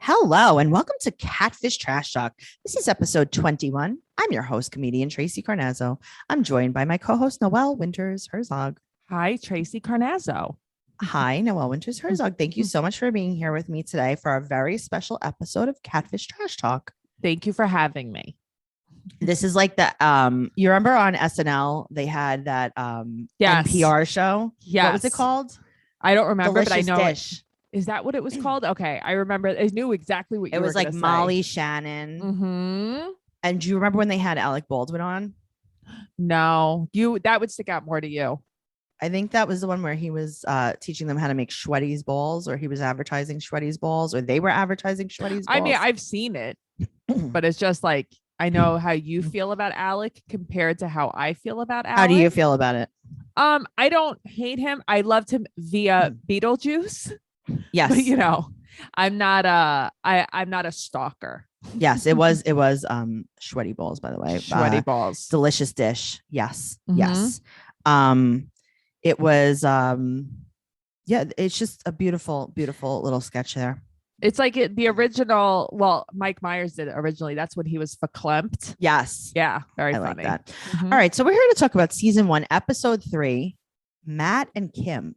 Hello and welcome to Catfish Trash Talk. This is episode 21. I'm your host, comedian Tracey Carnazzo. I'm joined by my co-host, Noelle Winters Herzog. Hi, Tracey Carnazzo. Hi, Noelle Winters Herzog. Thank you so much for being here with me today for our very special episode of Catfish Trash Talk. Thank you for having me. This is like the you remember on SNL they had that Yes. NPR show? Yes. What was it called? I don't remember, Delicious but I know Dish. Is that what it was called? Okay, I remember. I knew exactly what you It were was like gonna say. Molly Shannon. Mm-hmm. And do you remember when they had Alec Baldwin on? No, that would stick out more to you. I think that was the one where he was teaching them how to make Schwetty's balls, or he was advertising Schwetty's balls, or they were advertising Schwetty's balls. I mean, I've seen it, but it's just like I know how you feel about Alec compared to how I feel about Alec. How do you feel about it? I don't hate him. I loved him via Beetlejuice. Yes. But I'm not a stalker. Yes, it was Schwetty balls, by the way. Schwetty balls. Delicious Dish. Yes. Mhm. Yes. It was yeah, it's just a beautiful, beautiful little sketch there. It's like the original. Well, Mike Myers did it originally. That's when he was verklempt. Yes. Yeah, very I funny. like that. Mhm. All right, so we're here to talk about season 1, episode 3, Matt and Kim.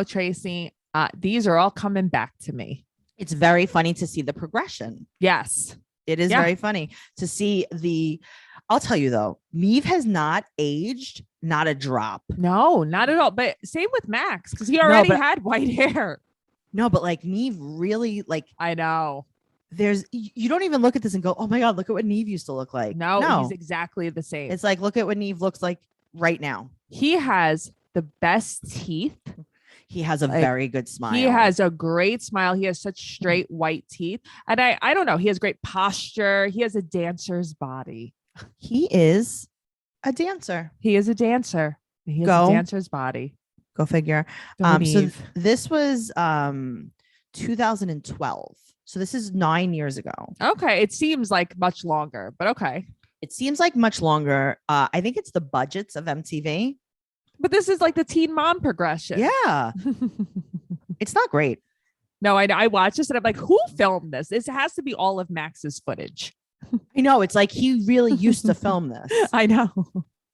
Tracey, these are all coming back to me. It's very funny to see the progression. Yes. It is Yeah. very funny to see I'll tell you though, Neve has not aged, not a drop. No, not at all. But same with Max, because he already but- had white hair. No, but like Neve really I know. you don't even look at this and go, oh my God, look at what Neve used to look like. No, he's exactly the same. It's like, look at what Neve looks like right now. He has the best teeth. He has a very good smile. He has a great smile. He has such straight white teeth. And I don't know. He has great posture. He has a dancer's body. He is a dancer. He is a dancer. He has a dancer's body. Go figure. So this was 2012. So this is 9 years ago. Okay. It seems like much longer, but okay. It seems like much longer. I think it's the budgets of MTV. But this is like the teen mom progression. Yeah. It's not great. No, I watched this and I'm like, who filmed this? This has to be all of Max's footage. I know. It's like he really used to film this. I know.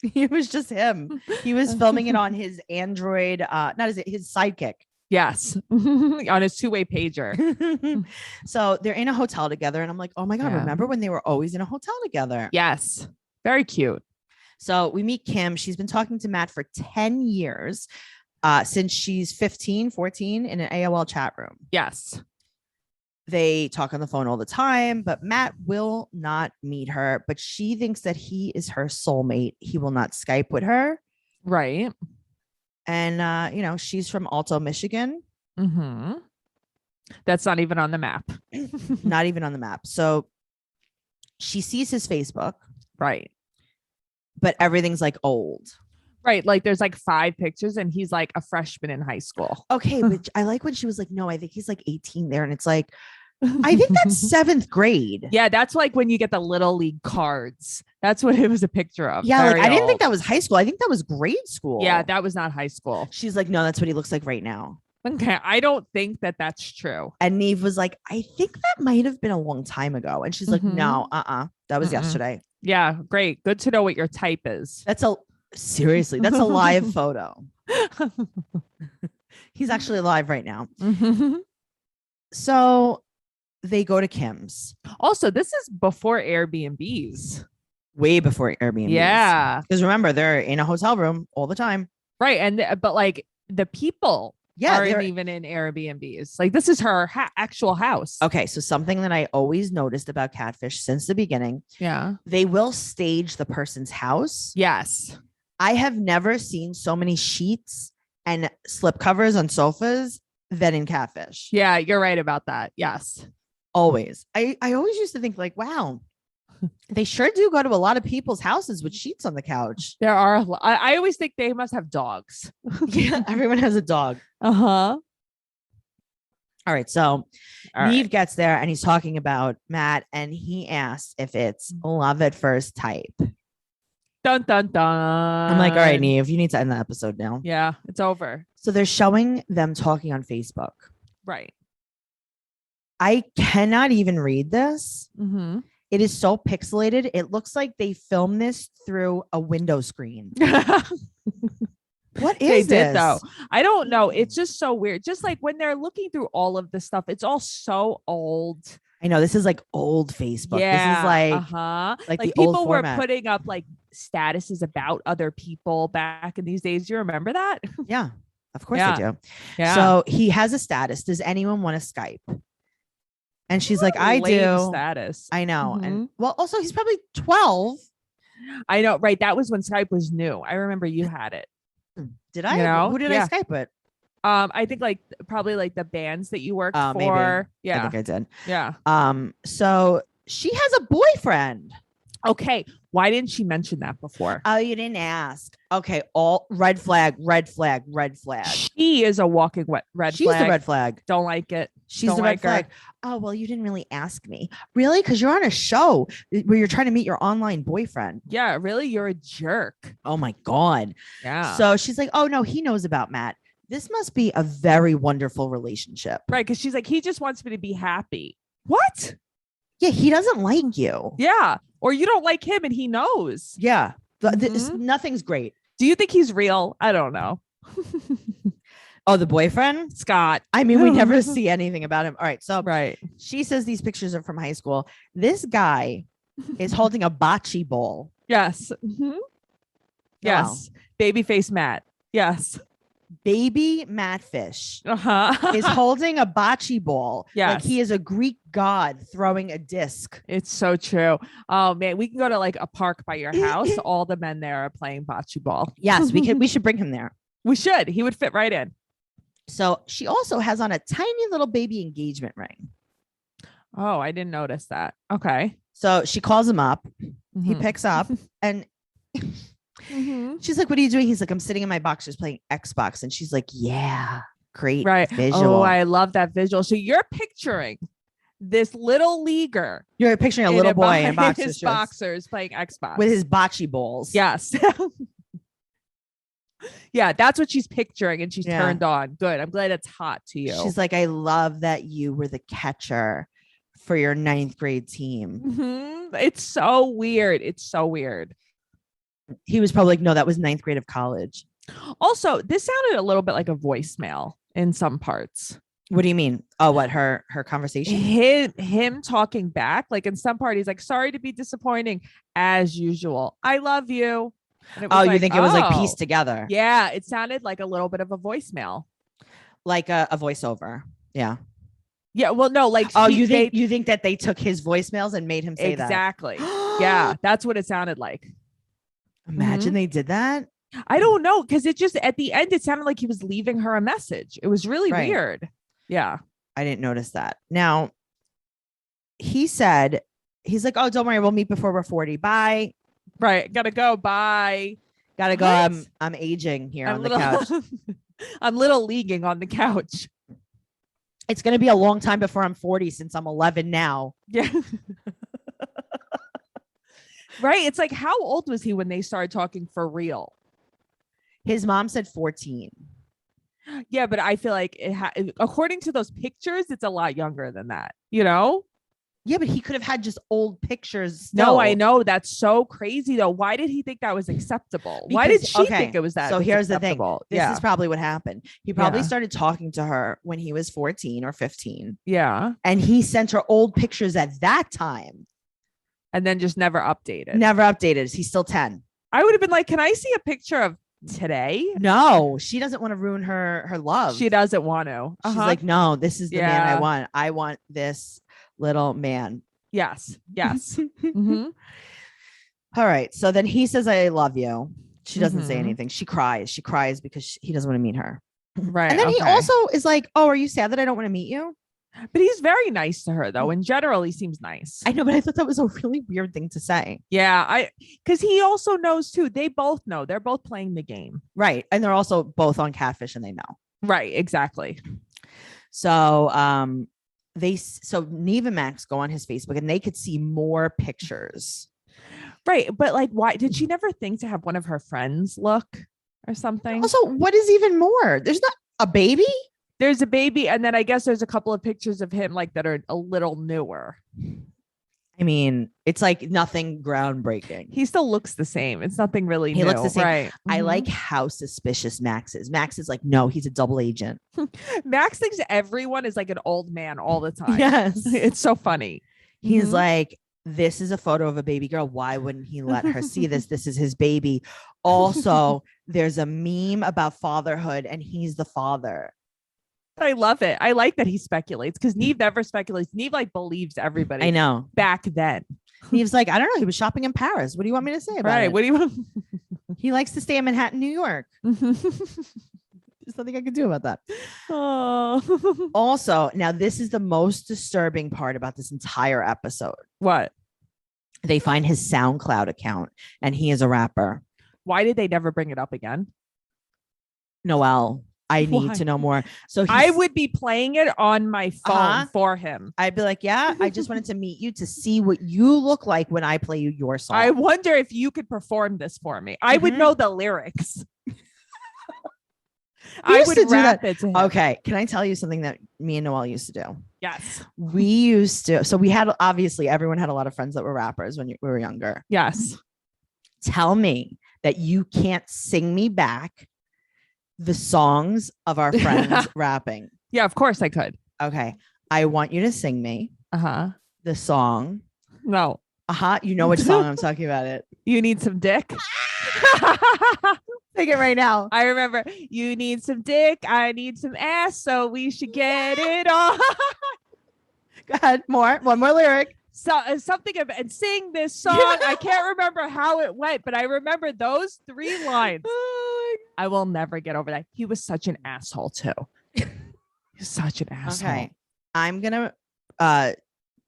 It was just him. He was filming it on his Android, his sidekick. Yes. On his two-way pager. So they're in a hotel together. And I'm like, oh my God, Yeah. remember when they were always in a hotel together? Yes. Very cute. So we meet Kim. She's been talking to Matt for 10 years since she's 15, 14 in an AOL chat room. Yes. They talk on the phone all the time, but Matt will not meet her. But she thinks that he is her soulmate. He will not Skype with her. Right. And, she's from Alto, Michigan. Mm-hmm. That's not even on the map. Not even on the map. So she sees his Facebook. Right. But everything's like old. Right. Like there's like 5 pictures and he's like a freshman in high school. Okay. Which I like when she was like, no, I think he's like 18 there. And it's like, I think that's 7th grade. Yeah. That's like when you get the little league cards. That's what it was a picture of. Yeah. Very Like I didn't old. think that was high school. I think that was grade school. Yeah. That was not high school. She's like, no, that's what he looks like right now. Okay. I don't think that that's true. And Neve was like, I think that might have been a long time ago. And she's like, no, that was yesterday. Yeah. Great. Good to know what your type is. Seriously, that's a live photo. He's actually alive right now. Mm-hmm. So they go to Kim's. Also, this is before Airbnbs. Way before Airbnb. Yeah. Because remember, they're in a hotel room all the time. Right. But like the people aren't even in Airbnbs. Like this is her actual house. Okay. So something that I always noticed about Catfish since the beginning. Yeah. They will stage the person's house. Yes. I have never seen so many sheets and slip covers on sofas than in Catfish. Yeah, you're right about that. Yes. Always. I always used to think like, wow, they sure do go to a lot of people's houses with sheets on the couch. There are. I always think they must have dogs. Yeah, everyone has a dog. Uh-huh. All right. So Neve gets there and he's talking about Matt and he asks if it's love at first type. Dun, dun, dun. I'm like, all right, Neve, you need to end the episode now. Yeah, it's over. So they're showing them talking on Facebook. Right. I cannot even read this. Mm-hmm. It is so pixelated. It looks like they filmed this through a window screen. What is They this? did though. I don't know. It's just so weird. Just like when they're looking through all of this stuff, it's all so old. I know this is like old Facebook. Yeah. This is like like the people old were format. putting up like statuses about other people back in these days. Do you remember that? Yeah, of course I do. Yeah. So he has a status. Does anyone want to Skype? And she's like, I do. Status. I know. Mhm. And well, also he's probably 12. I know, right? That was when Skype was new. I remember you had it. Did I? You know? Who did I Skype with? I think like probably like the bands that you worked for. Maybe. Yeah. I think I did. Yeah. So she has a boyfriend. Okay. Why didn't she mention that before? Oh, you didn't ask. Okay. All red flag, red flag, red flag. She is a walking red She's flag. the red flag. Don't like it. She's Don't the red like her. flag. Oh, well, you didn't really ask me. Really? Because you're on a show where you're trying to meet your online boyfriend. Yeah, really? You're a jerk. Oh my God. Yeah. So she's like, oh no, he knows about Matt. This must be a very wonderful relationship. Right. Because she's like, he just wants me to be happy. What? Yeah, he doesn't like you. Yeah. Or you don't like him and he knows. Yeah. Nothing's great. Do you think he's real? I don't know. Oh, the boyfriend? Scott. I mean, we never see anything about him. All right. So Right. she says these pictures are from high school. This guy is holding a bocce ball. Yes. Mm-hmm. Yes. Wow. Babyface Matt. Yes. Baby Mattfish Uh-huh. is holding a bocce ball. Yes. Like he is a Greek god throwing a disc. It's so true. Oh man, we can go to like a park by your house. All the men there are playing bocce ball. Yes, we should bring him there. We should. He would fit right in. So she also has on a tiny little baby engagement ring. Oh, I didn't notice that. Okay. So she calls him up. He Mhm. picks up and Mhm. she's like, what are you doing? He's like, I'm sitting in my boxers playing Xbox. And she's like, yeah, great Right. visual. Oh, I love that visual. So you're picturing this little leaguer You're picturing a little boy in boxers, his boxers playing Xbox with his bocce balls. Yes. Yeah, that's what she's picturing, and she's Yeah. turned on. Good. I'm glad it's hot to you. She's like, I love that you were the catcher for your 9th grade team. Mhm. It's so weird. It's so weird. He was probably like, no, that was 9th grade of college. Also, this sounded a little bit like a voicemail in some parts. What do you mean? Oh, what her conversation? Him talking back, like in some part, he's like, sorry to be disappointing, as usual. I love you. And it was Oh, you like, think it was like oh. pieced together? Yeah, it sounded like a little bit of a voicemail. Like a voiceover. Yeah. Yeah, well, no, like Oh, you think that they took his voicemails and made him say exactly. that? Yeah, that's what it sounded like. Imagine they did that. I don't know, because it just at the end it sounded like he was leaving her a message. It was really Right. weird. Yeah. I didn't notice that. Now, he's like, oh, don't worry, we'll meet before we're 40. Bye. Right. Gotta go. Bye. Gotta go. What? I'm aging here on little, the couch. I'm little leaguing on the couch. It's gonna be a long time before I'm 40 since I'm 11 now. Yeah. Right. It's like, how old was he when they started talking for real? His mom said 14. Yeah, but I feel like according to those pictures, it's a lot younger than that, you know? Yeah, but he could have had just old pictures. No, I know. That's so crazy, though. Why did he think that was acceptable? Why did she think it was that? So here's the thing. This Yeah. is probably what happened. He probably Yeah. started talking to her when he was 14 or 15. Yeah. And he sent her old pictures at that time. And then just never updated. Never updated. He's still 10. I would have been like, can I see a picture of today? No, she doesn't want to ruin her love. She doesn't want to. She's like, no, this is the man I Yeah. want. I want this little man. Yes. Yes. Mhm. All right. So then he says, I love you. She doesn't say Mhm. anything. She cries. She cries because he doesn't want to meet her. Right. And then he okay. also is like, oh, are you sad that I don't want to meet you? But he's very nice to her, though. In general, he seems nice. I know, but I thought that was a really weird thing to say. Yeah. Because he also knows, too. They both know. They're both playing the game. Right. And they're also both on Catfish and they know. Right. Exactly. So so Neve and Max go on his Facebook and they could see more pictures. Right. But like, why did she never think to have one of her friends look or something? Also, what is even more? There's not a baby. There's a baby, and then I guess there's a couple of pictures of him like that are a little newer. I mean, it's like nothing groundbreaking. He still looks the same. It's nothing really He new. looks the same. Right. I like how suspicious Max is. Max is like, no, he's a double agent. Max thinks everyone is like an old man all the time. Yes. It's so funny. He's like, this is a photo of a baby girl. Why wouldn't he let her see this? This is his baby. Also, there's a meme about fatherhood and he's the father. I love it. I like that he speculates because Neve never speculates. Neve like believes everybody. I know. Back then. Neve's like, I don't know. He was shopping in Paris. What do you want me to say about it? What do you want? He likes to stay in Manhattan, New York. There's nothing I can do about that. Oh. Also, now this is the most disturbing part about this entire episode. What? They find his SoundCloud account and he is a rapper. Why did they never bring it up again? Noelle, I need to know more. So I would be playing it on my phone for him. I'd be like, yeah, I just wanted to meet you to see what you look like when I play you your song. I wonder if you could perform this for me. I would know the lyrics. I would rap it to him. Okay. Can I tell you something that me and Noelle used to do? Yes. We used to. So we had, obviously, everyone had a lot of friends that were rappers when we were younger. Yes. Tell me that you can't sing me back the songs of our friends rapping. Yeah, of course I could. Okay. I want you to sing me the song. No. You know which song I'm talking about it. You need some dick. Take it right now. I remember you need some dick. I need some ass. So we should get it on. Go ahead. One more lyric. So something of and sing this song. I can't remember how it went, but I remember those 3 lines. I will never get over that. He was such an asshole too. He's such an asshole. Okay. I'm gonna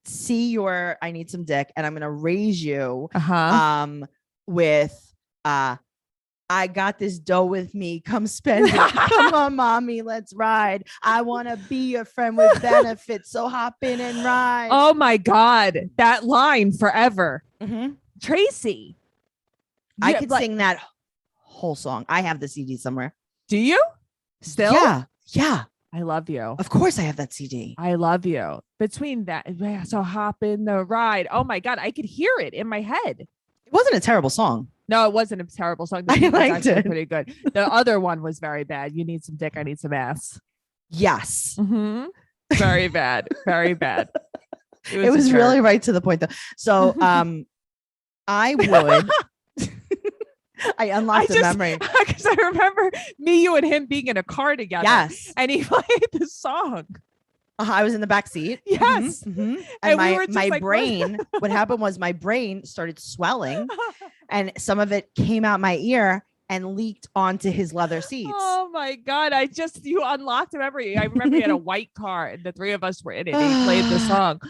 see your I need some dick, and I'm gonna raise you with I got this dough with me. Come spend it. Come on, mommy, let's ride. I want to be your friend with benefits. So hop in and ride. Oh my God. That line forever. Tracey. I could sing that whole song. I have the CD somewhere. Do you? Still? Yeah. I love you. Of course I have that CD. I love you. Between that, so hop in the ride. Oh my God. I could hear it in my head. It wasn't a terrible song. No, it wasn't a terrible song. I liked it. Pretty good. The other one was very bad. You need some dick. I need some ass. Yes. Very bad. Very bad. It was really right to the point though. So I would I unlocked the memory. Because I remember me, you, and him being in a car together. Yes. And he played the song. I was in the back seat. Yes. And we my brain, what happened was my brain started swelling and some of it came out my ear and leaked onto his leather seats. Oh my God. You unlocked a memory. I remember he had a white car and the 3 of us were in it. And he played the song.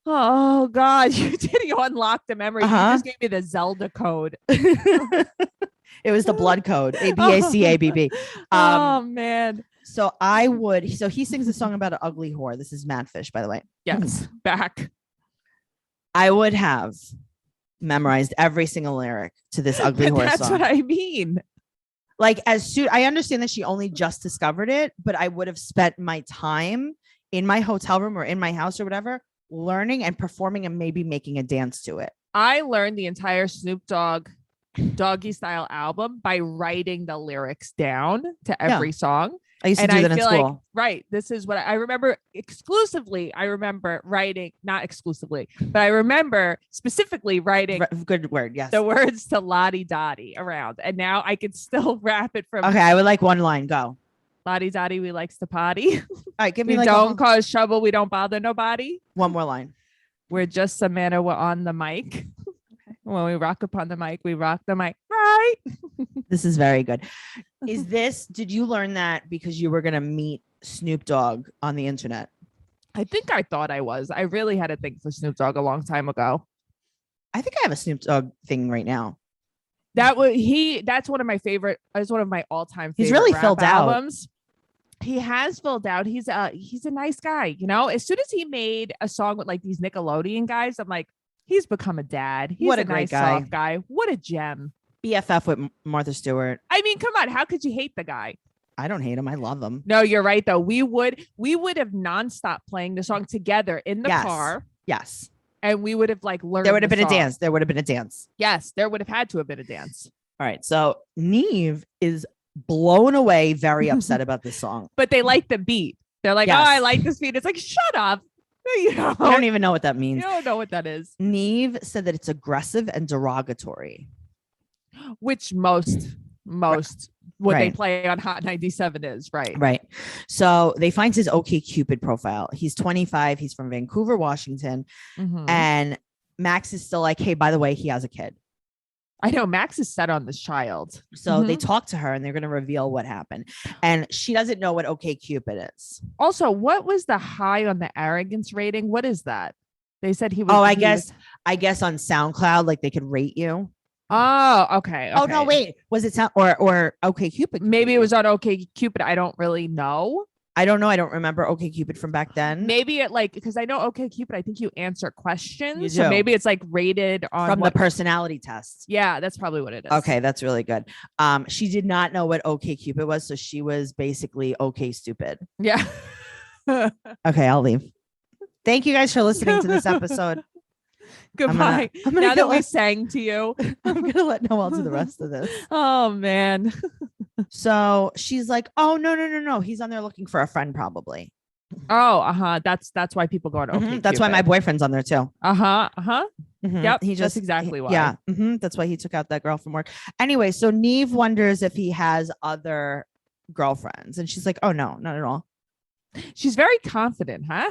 Oh God, you unlocked the memory. You just gave me the Zelda code. It was the blood code. ABACABB. Oh man. So he sings a song about an ugly whore. This is Mattfish, by the way. Yes. Back. I would have memorized every single lyric to this ugly whore song. That's what I mean. Like I understand that she only just discovered it, but I would have spent my time in my hotel room or in my house or whatever, learning and performing and maybe making a dance to it. I learned the entire Snoop Dogg Doggy Style album by writing the lyrics down to every song. I used to do that in school. Right. This is what I remember exclusively. I remember writing, not exclusively, but I remember specifically writing. Good word. Yes. The words to Lottie Dottie around. And now I can still rap it from. Okay. I would like one line. Go. Lottie Dottie, we likes to party. All right. Give me we don't cause trouble. We don't bother nobody. One more line. We're just some manner. We're on the mic. When we rock upon the mic, we rock the mic. Right. This is very good. Did you learn that because you were going to meet Snoop Dogg on the internet? I think I thought I was. I really had a thing for Snoop Dogg a long time ago. I think I have a Snoop Dogg thing right now. That's one of my favorite. It's one of my all-time favorite. He's really filled albums. He has filled out. He's a nice guy. You know, as soon as he made a song with like these Nickelodeon guys, I'm like, he's become a dad. He's a great nice, soft guy. What a gem. BFF with Martha Stewart. I mean, come on. How could you hate the guy? I don't hate him. I love him. No, you're right though. We would have nonstop playing the song together in the car. Yes. And we would have like learned. There would have been song. a dance. There would have been a dance. Yes, there would have had to have been a dance. All right. So Neve is blown away, very upset about this song. But they like the beat. They're like, oh, I like this beat. It's like, shut up. You don't even know what that means. You don't know what that is. Neve said that it's aggressive and derogatory. Which most what they play on Hot 97 is, right? Right. So they find his OkCupid profile. He's 25. He's from Vancouver, Washington. And Max is still like, hey, by the way, he has a kid. I know Max is set on this child. So they talk to her and they're going to reveal what happened. And she doesn't know what OkCupid is. Also, what was the high on the arrogance rating? What is that? They said he was. Oh, I guess on SoundCloud, like they could rate you. Oh, okay. Oh, no, wait. Was it sound or OkCupid? Maybe it was on OkCupid. I don't really know. I don't know. I don't remember OkCupid from back then. Maybe it because I know OkCupid, I think you answer questions. So maybe it's like rated on from the personality test. Yeah, that's probably what it is. Okay, that's really good. She did not know what OkCupid was, so she was basically stupid. Yeah. Okay, I'll leave. Thank you guys for listening to this episode. Goodbye. Now that we sang to you, I'm gonna let Noelle do the rest of this. Oh man. So she's like, oh no. He's on there looking for a friend, probably. Oh, That's why people go on OkCupid. That's why my boyfriend's on there too. Yep. That's exactly why. Yeah. That's why he took out that girl from work. Anyway, so Neve wonders if he has other girlfriends, and she's like, oh no, not at all. She's very confident, huh?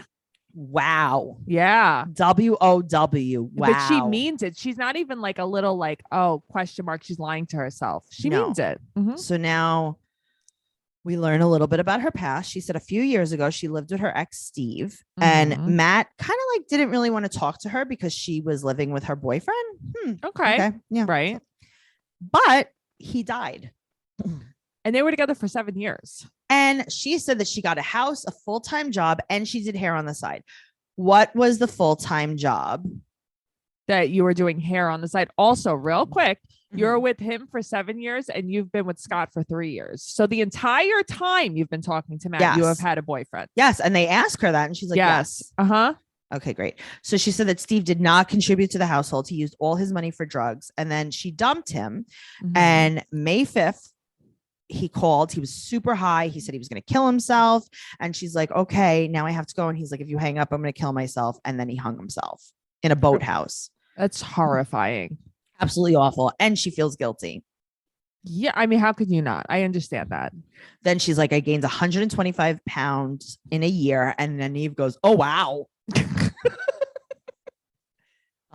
Wow. Yeah. WOW. Wow. But she means it. She's not even like a little like, oh, question mark. She's lying to herself. She means it. So now we learn a little bit about her past. She said a few years ago, she lived with her ex, Steve, and Matt kind of like didn't really want to talk to her because she was living with her boyfriend. Okay. Yeah. Right. But he died. And they were together for 7 years. And she said that she got a house, a full-time job, and she did hair on the side. What was the full-time job? That you were doing hair on the side. Also, real quick, you're with him for 7 years and you've been with Scott for 3 years. So the entire time you've been talking to Matt, you have had a boyfriend. Yes. And they ask her that and she's like, yes. Okay, great. So she said that Steve did not contribute to the household. He used all his money for drugs. And then she dumped him. And May 5th, he called. He was super high. He said he was going to kill himself. And she's like, okay, now I have to go. And he's like, if you hang up, I'm going to kill myself. And then he hung himself in a boathouse. That's horrifying. Absolutely awful. And she feels guilty. Yeah. I mean, how could you not? I understand that. Then she's like, I gained 125 pounds in a year. And then Neve goes, oh, wow. I'm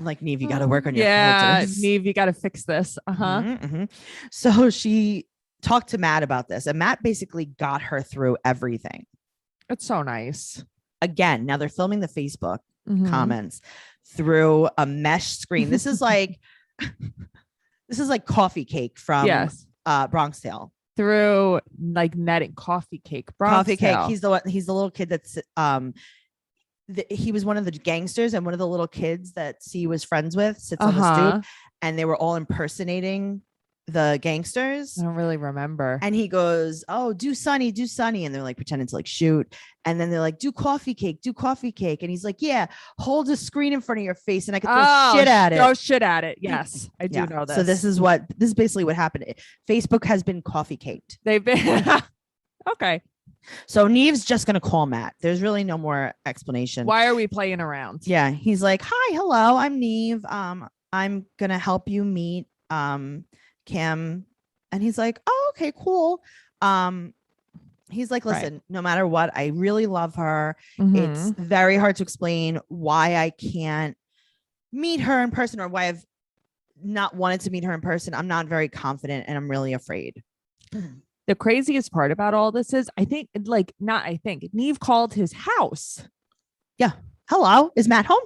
like, Neve, you got to work on your filters. Neve, you got to fix this. So she talked to Matt about this, and Matt basically got her through everything. It's so nice. Again, now they're filming the Facebook comments through a mesh screen. This is like coffee cake from Bronx Tale. Through like netting coffee cake. Coffee cake. He's the little kid that's he was one of the gangsters, and one of the little kids that C was friends with sits on the stoop, and they were all impersonating the gangsters. I don't really remember. And he goes, oh, do Sunny. And they're like pretending to like shoot. And then they're like, do coffee cake. And he's like, yeah, hold a screen in front of your face and I can throw shit at it. Throw shit at it. Yes, I do know this. So this is basically what happened. Facebook has been coffee caked. They've been okay. So Neve's just going to call Matt. There's really no more explanation. Why are we playing around? Yeah. He's like, hi, hello, I'm Neve. I'm going to help you meet Kim. And he's like, oh, okay, cool. He's like, listen, no matter what, I really love her. It's very hard to explain why I can't meet her in person, or why I've not wanted to meet her in person. I'm not very confident and I'm really afraid. The craziest part about all this is Neve called his house. Yeah. Hello, is Matt home?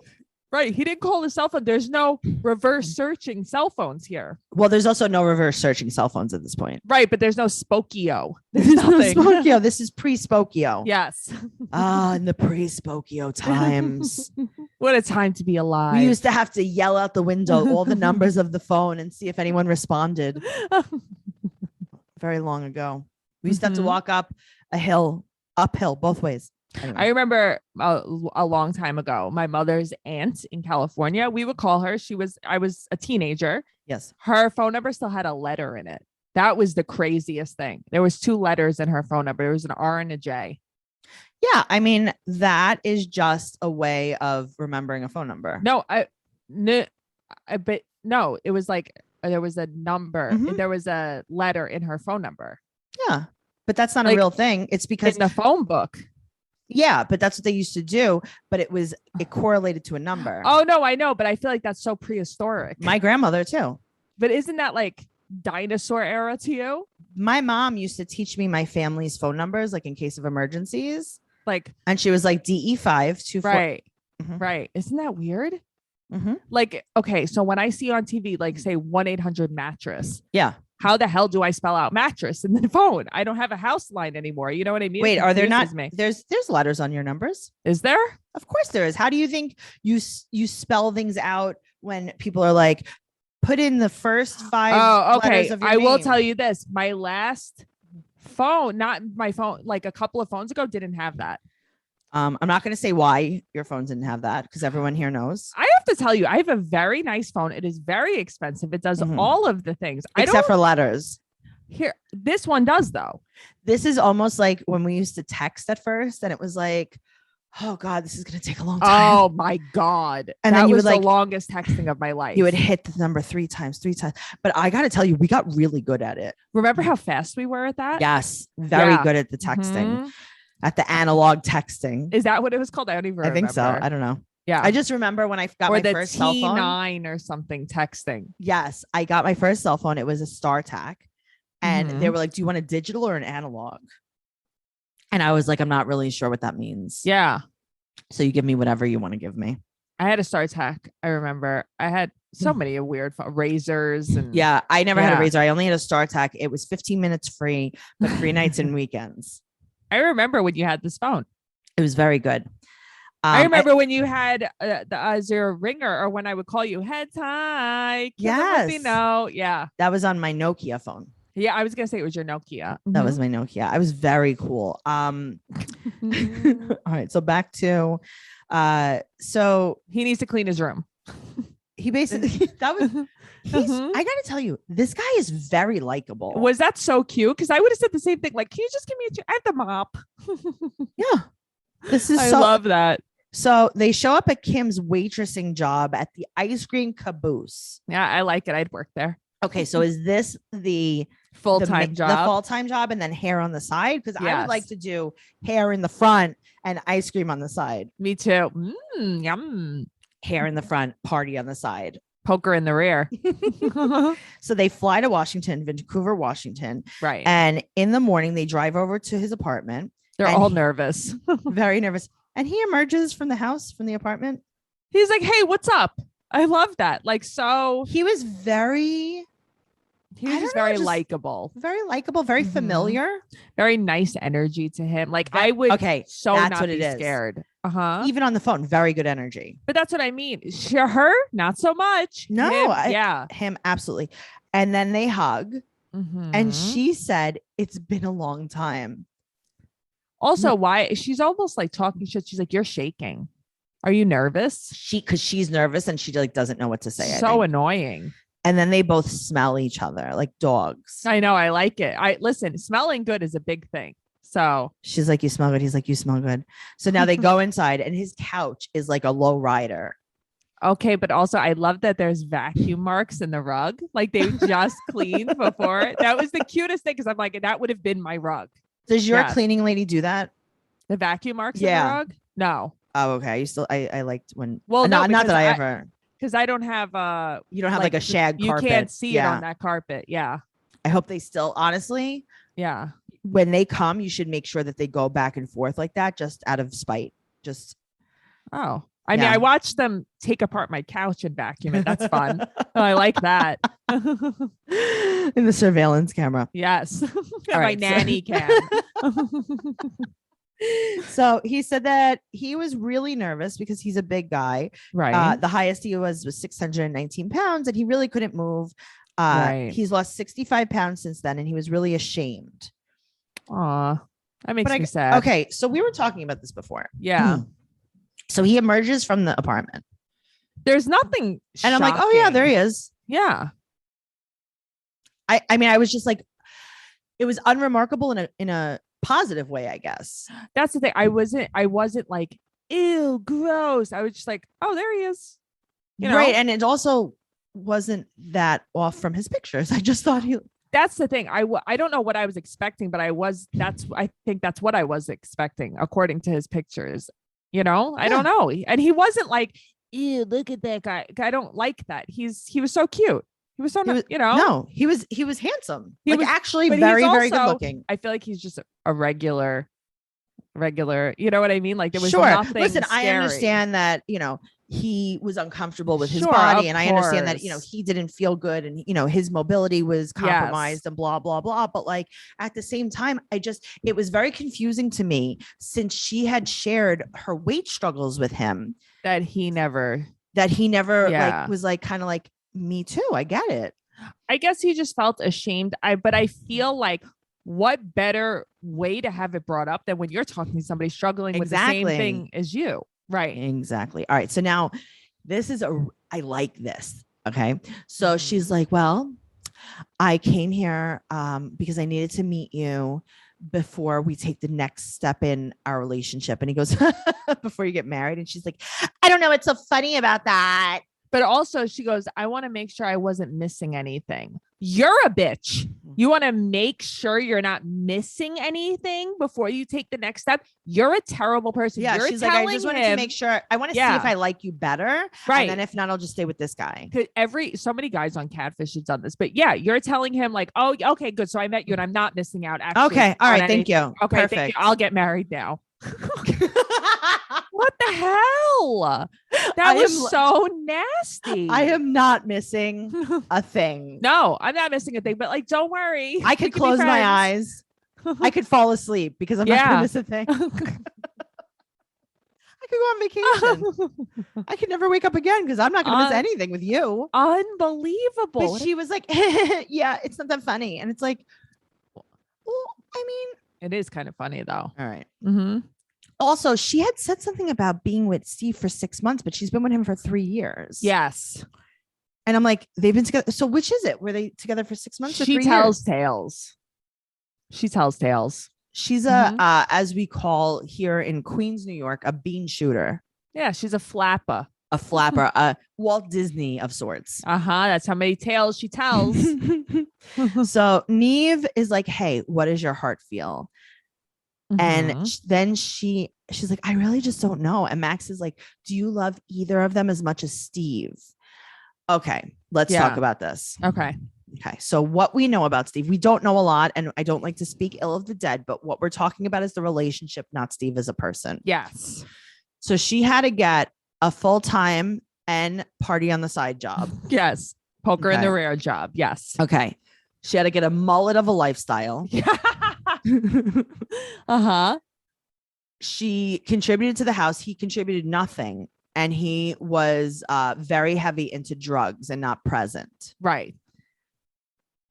Right. He didn't call his cell phone. There's no reverse searching cell phones here. Well, there's also no reverse searching cell phones at this point. Right. But there's no Spokio. There's no Spokio. This is pre-Spokio. Yes. In the pre-Spokio times. What a time to be alive. We used to have to yell out the window all the numbers of the phone and see if anyone responded. Very long ago. We used to have to walk up a hill, uphill, both ways. Anyway. I remember a long time ago, my mother's aunt in California, we would call her. I was a teenager. Yes. Her phone number still had a letter in it. That was the craziest thing. There was 2 letters in her phone number. There was an R and a J. Yeah. I mean, that is just a way of remembering a phone number. No, but no, it was like, there was a number. There was a letter in her phone number. Yeah. But that's not a real thing. It's because in the phone book. Yeah, but that's what they used to do. But it correlated to a number. Oh, no, I know. But I feel like that's so prehistoric. My grandmother, too. But isn't that like dinosaur era to you? My mom used to teach me my family's phone numbers, like in case of emergencies. Like, and she was like DE524. Right. Right. Isn't that weird? Like, okay. So when I see on TV, like say 1-800-mattress. Yeah. How the hell do I spell out mattress in the phone? I don't have a house line anymore. You know what I mean? Wait, are there not? There's letters on your numbers. Is there? Of course there is. How do you think you spell things out when people are like, put in the first 5 letters of your name? I will tell you this. My last phone, not my phone, like a couple of phones ago, didn't have that. I'm not going to say why your phone didn't have that because everyone here knows. I have to tell you, I have a very nice phone. It is very expensive. It does all of the things. Except for letters. Here, this one does though. This is almost like when we used to text at first and it was like, oh God, this is going to take a long time. Oh my God. And that then you was would the longest texting of my life. You would hit the number 3 times. But I got to tell you, we got really good at it. Remember how fast we were at that? Yes. Very good at the texting. At the analog texting. Is that what it was called? I don't even remember. I think so. I don't know. Yeah. I just remember when I got my first cell phone. T9 or something texting. Yes. I got my first cell phone. It was a StarTAC. And they were like, do you want a digital or an analog? And I was like, I'm not really sure what that means. Yeah. So you give me whatever you want to give me. I had a StarTAC. I remember I had so many weird razors. And yeah. I never had a razor. I only had a StarTAC. It was 15 minutes free, but 3 nights and weekends. I remember when you had this phone. It was very good. I remember when you had the zero ringer, or when I would call you head tie. Yes. Yeah. That was on my Nokia phone. Yeah. I was going to say it was your Nokia. That was my Nokia. I was very cool. All right. So back to, so he needs to clean his room. He basically, I gotta tell you, this guy is very likable. Was that so cute? Because I would have said the same thing. Like, can you just give me I have the mop. Yeah. I love that. So they show up at Kim's waitressing job at the Ice Cream Caboose. Yeah, I like it. I'd work there. Okay. So is this the full-time job? The full-time job and then hair on the side? Because I would like to do hair in the front and ice cream on the side. Me too. Yum. Hair in the front, party on the side. Poker in the rear. So they fly to Vancouver, Washington. Right. And in the morning, they drive over to his apartment. They're all nervous. Very nervous. And he emerges from the apartment. He's like, hey, what's up? I love that. Like, so. He was very very likable. Very likable, very familiar. Very nice energy to him. Like, I would that's not what be scared. Even on the phone, very good energy. But that's what I mean. Her, not so much. No, him absolutely. And then they hug. And she said, it's been a long time. Also, why? She's almost like talking shit. She's like, you're shaking. Are you nervous? Because she's nervous and she like doesn't know what to say. So annoying. And then they both smell each other like dogs. I know. I like it. Listen, smelling good is a big thing. So she's like, you smell good. He's like, you smell good. So now they go inside and his couch is like a low rider. Okay. But also I love that there's vacuum marks in the rug. Like they just cleaned before. That was the cutest thing. Cause I'm like, that would have been my rug. Does your cleaning lady do that? The vacuum marks in the rug? No. Oh, okay. I liked when, well, not that I ever, because I don't have you don't have like a shag carpet. You can't see it on that carpet. Yeah. I hope they still, honestly. Yeah. When they come, you should make sure that they go back and forth like that, just out of spite. I mean, I watched them take apart my couch and vacuum it. That's fun. I like that. In the surveillance camera. Yes. My nanny can. So he said that he was really nervous because he's a big guy. Right. The highest he was 619 pounds and he really couldn't move. He's lost 65 pounds since then and he was really ashamed. Aw, that makes me sad. Okay, so we were talking about this before. Yeah. So he emerges from the apartment. There's nothing and I'm like, oh yeah, there he is. Yeah. I mean, I was just like, it was unremarkable in a positive way, I guess. That's the thing. I wasn't like, ew, gross. I was just like, oh, there he is. You know? Right. And it also wasn't that off from his pictures. I just thought that's the thing. I don't know what I was expecting, but I think that's what I was expecting according to his pictures. You know, I don't know. And he wasn't like, ew, look at that guy. I don't like that. He was so cute. He was so, you know, no, he was handsome. He was actually very, very good looking. I feel like he's just a regular, you know what I mean? Like there was sure. nothing Listen, scary. I understand that, you know, he was uncomfortable with his body. And I understand that, you know, he didn't feel good and, you know, his mobility was compromised and blah, blah, blah. But like at the same time, it was very confusing to me since she had shared her weight struggles with him that he never like was like, kind of like, me too. I get it. I guess he just felt ashamed. But I feel like what better way to have it brought up than when you're talking to somebody struggling with the same thing as you. Right. Exactly. All right. So now I like this. Okay. So she's like, well, I came here because I needed to meet you before we take the next step in our relationship. And he goes, before you get married. And she's like, I don't know what's so funny about that. But also she goes, I want to make sure I wasn't missing anything. You're a bitch. You want to make sure you're not missing anything before you take the next step. You're a terrible person. Yeah, she's like, I just wanted to make sure. I want to see if I like you better. Right. And then if not, I'll just stay with this guy. So many guys on Catfish have done this. But yeah, you're telling him like, oh, okay, good. So I met you and I'm not missing out. Actually, okay. All right. Thank you. Okay. Perfect. Thank you. I'll get married now. What the hell? That was so nasty. I am not missing a thing. No, I'm not missing a thing, but like, don't worry. I could close my eyes. I could fall asleep because I'm not going to miss a thing. I could go on vacation. I could never wake up again because I'm not going to miss anything with you. Unbelievable. But she was like, yeah, it's not that funny. And it's like, well, I mean. It is kind of funny though. All right. Mm-hmm. Also, she had said something about being with Steve for 6 months, but she's been with him for 3 years. Yes. And I'm like, they've been together. So which is it? Were they together for 6 months? She tells tales. She tells tales. She's as we call here in Queens, New York, a bean shooter. Yeah, she's a flapper. A flapper, a Walt Disney of sorts. That's how many tales she tells. So Neve is like, hey, what does your heart feel? And then she's like, I really just don't know. And Max is like, do you love either of them as much as Steve? Okay, let's talk about this. Okay. So what we know about Steve, we don't know a lot. And I don't like to speak ill of the dead, but what we're talking about is the relationship, not Steve as a person. Yes. So she had to get a full-time and party on the side job. Yes. Poker in the rear job. Yes. Okay. She had to get a mullet of a lifestyle. Yeah. She contributed to the house. He contributed nothing. And he was very heavy into drugs and not present. Right.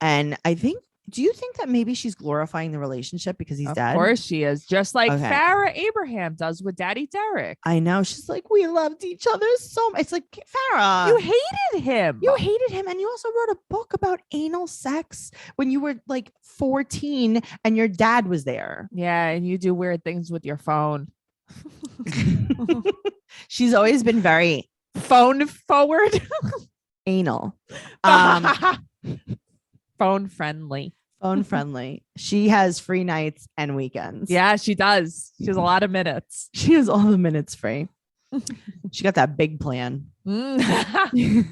And do you think that maybe she's glorifying the relationship because he's dead? Of course she is. Just like Farrah Abraham does with Daddy Derek. I know. She's like, we loved each other so much. It's like, Farrah. You hated him. And you also wrote a book about anal sex when you were like 14 and your dad was there. Yeah. And you do weird things with your phone. She's always been very phone forward. Anal. Phone friendly. She has free nights and weekends. Yeah, she does. She has a lot of minutes. She has all the minutes free. She got that big plan. If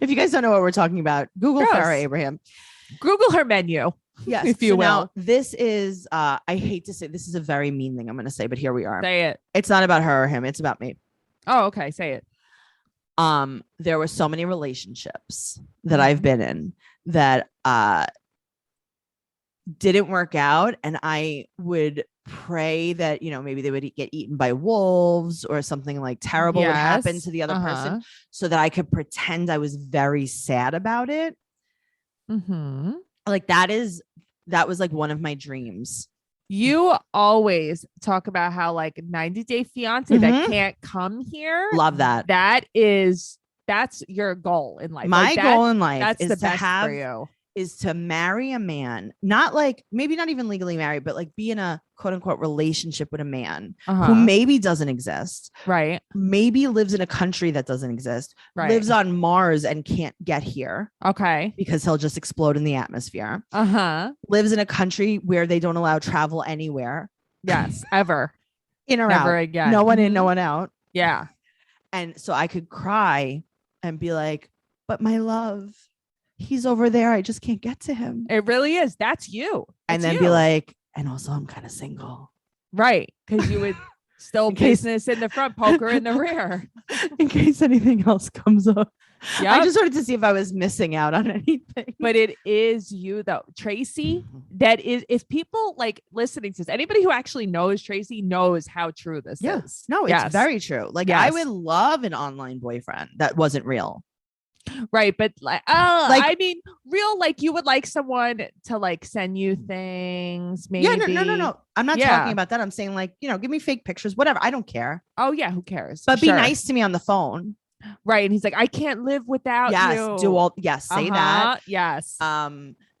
you guys don't know what we're talking about, Google Farrah Abraham. Google her menu. Yes, if you will. Now, this is, I hate to say, this is a very mean thing I'm going to say, but here we are. Say it. It's not about her or him. It's about me. Oh, okay. Say it. There were so many relationships that I've been in that didn't work out, and I would pray that, you know, maybe they would get eaten by wolves or something like terrible would happen to the other person so that I could pretend I was very sad about it. Like that is that was like one of my dreams. You always talk about how like 90 Day Fiance that can't come here. Love that. That's your goal in life. My goal in life that's is the to best have for you. Is to marry a man, not like maybe not even legally married, but like be in a quote unquote relationship with a man who maybe doesn't exist. Right. Maybe lives in a country that doesn't exist. Right. Lives on Mars and can't get here. Okay. Because he'll just explode in the atmosphere. Lives in a country where they don't allow travel anywhere. Yes. Ever. In or Never out. Again. No one in, no one out. Yeah. And so I could cry and be like, but my love, he's over there. I just can't get to him. It really is. That's you. And then be like, and also I'm kind of single. Right. Because you would still business in the front, poker in the rear. In case anything else comes up. Yeah. I just wanted to see if I was missing out on anything. But it is you though, Tracey. That is, if people like listening to this, anybody who actually knows Tracey knows how true this is. No, it's very true. Like I would love an online boyfriend that wasn't real. Right. But like, I mean, real, like you would like someone to like send you things. Maybe. Yeah, no. I'm not talking about that. I'm saying like, give me fake pictures, whatever. I don't care. Oh yeah. Who cares? But be nice to me on the phone. Right. And he's like, I can't live without you. Say that. Yes.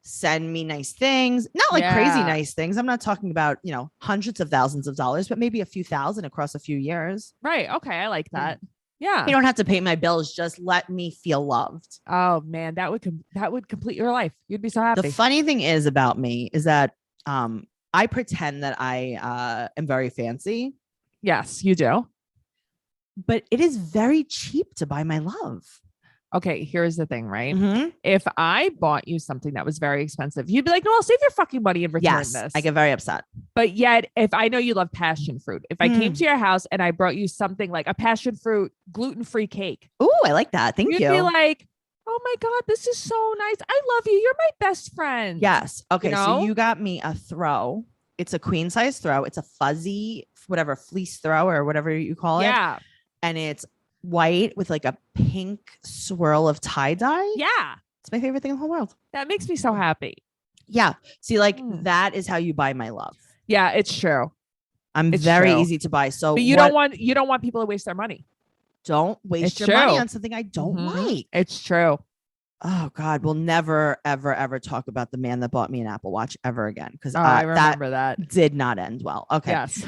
Send me nice things, not like crazy nice things. I'm not talking about, hundreds of thousands of dollars, but maybe a few thousand across a few years. Right. Okay. I like that. Yeah. You don't have to pay my bills. Just let me feel loved. Oh man, that would complete your life. You'd be so happy. The funny thing is about me is that I pretend that I am very fancy. Yes, you do. But it is very cheap to buy my love. Okay, here's the thing, right? If I bought you something that was very expensive, you'd be like, no, I'll save your fucking money and return this. I get very upset. But yet, if I know you love passion fruit, if I came to your house and I brought you something like a passion fruit gluten-free cake. Oh, I like that. Thank you. You'd be like, oh my God, this is so nice. I love you. You're my best friend. Yes. Okay, so you got me a throw. It's a queen size throw. It's a fuzzy, whatever, fleece throw or whatever you call it. Yeah. And it's white with like a pink swirl of tie-dye. Yeah. It's my favorite thing in the whole world. That makes me so happy. Yeah. See, like that is how you buy my love. Yeah, it's true. It's very easy to buy. So but you don't want people to waste their money. Don't waste your money on something I don't like. It's true. Oh God, we'll never, ever, ever talk about the man that bought me an Apple Watch ever again. Because I remember that did not end well. Okay. Yes.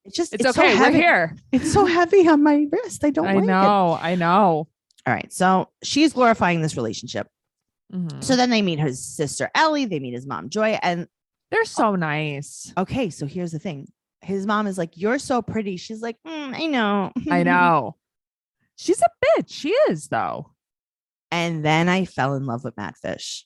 It's okay. So heavy. We're here. It's so heavy on my wrist. I don't like it. I know. All right. So she's glorifying this relationship. So then they meet his sister, Ellie. They meet his mom, Joy. And they're so nice. Okay. So here's the thing. His mom is like, you're so pretty. She's like, I know. I know. She's a bitch. She is, though. And then I fell in love with Mattfish.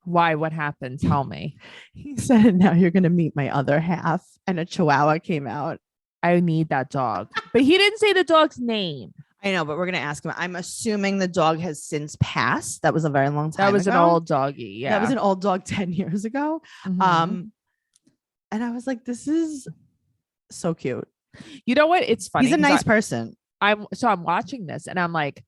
Why? What happened? Tell me. He said, now you're going to meet my other half. And a chihuahua came out. I need that dog. But he didn't say the dog's name. I know, but we're going to ask him. I'm assuming the dog has since passed. That was a very long time ago. That was an old doggy. Yeah. That was an old dog 10 years ago. And I was like, this is so cute. You know what? It's funny. He's a nice person. I'm watching this and I'm like,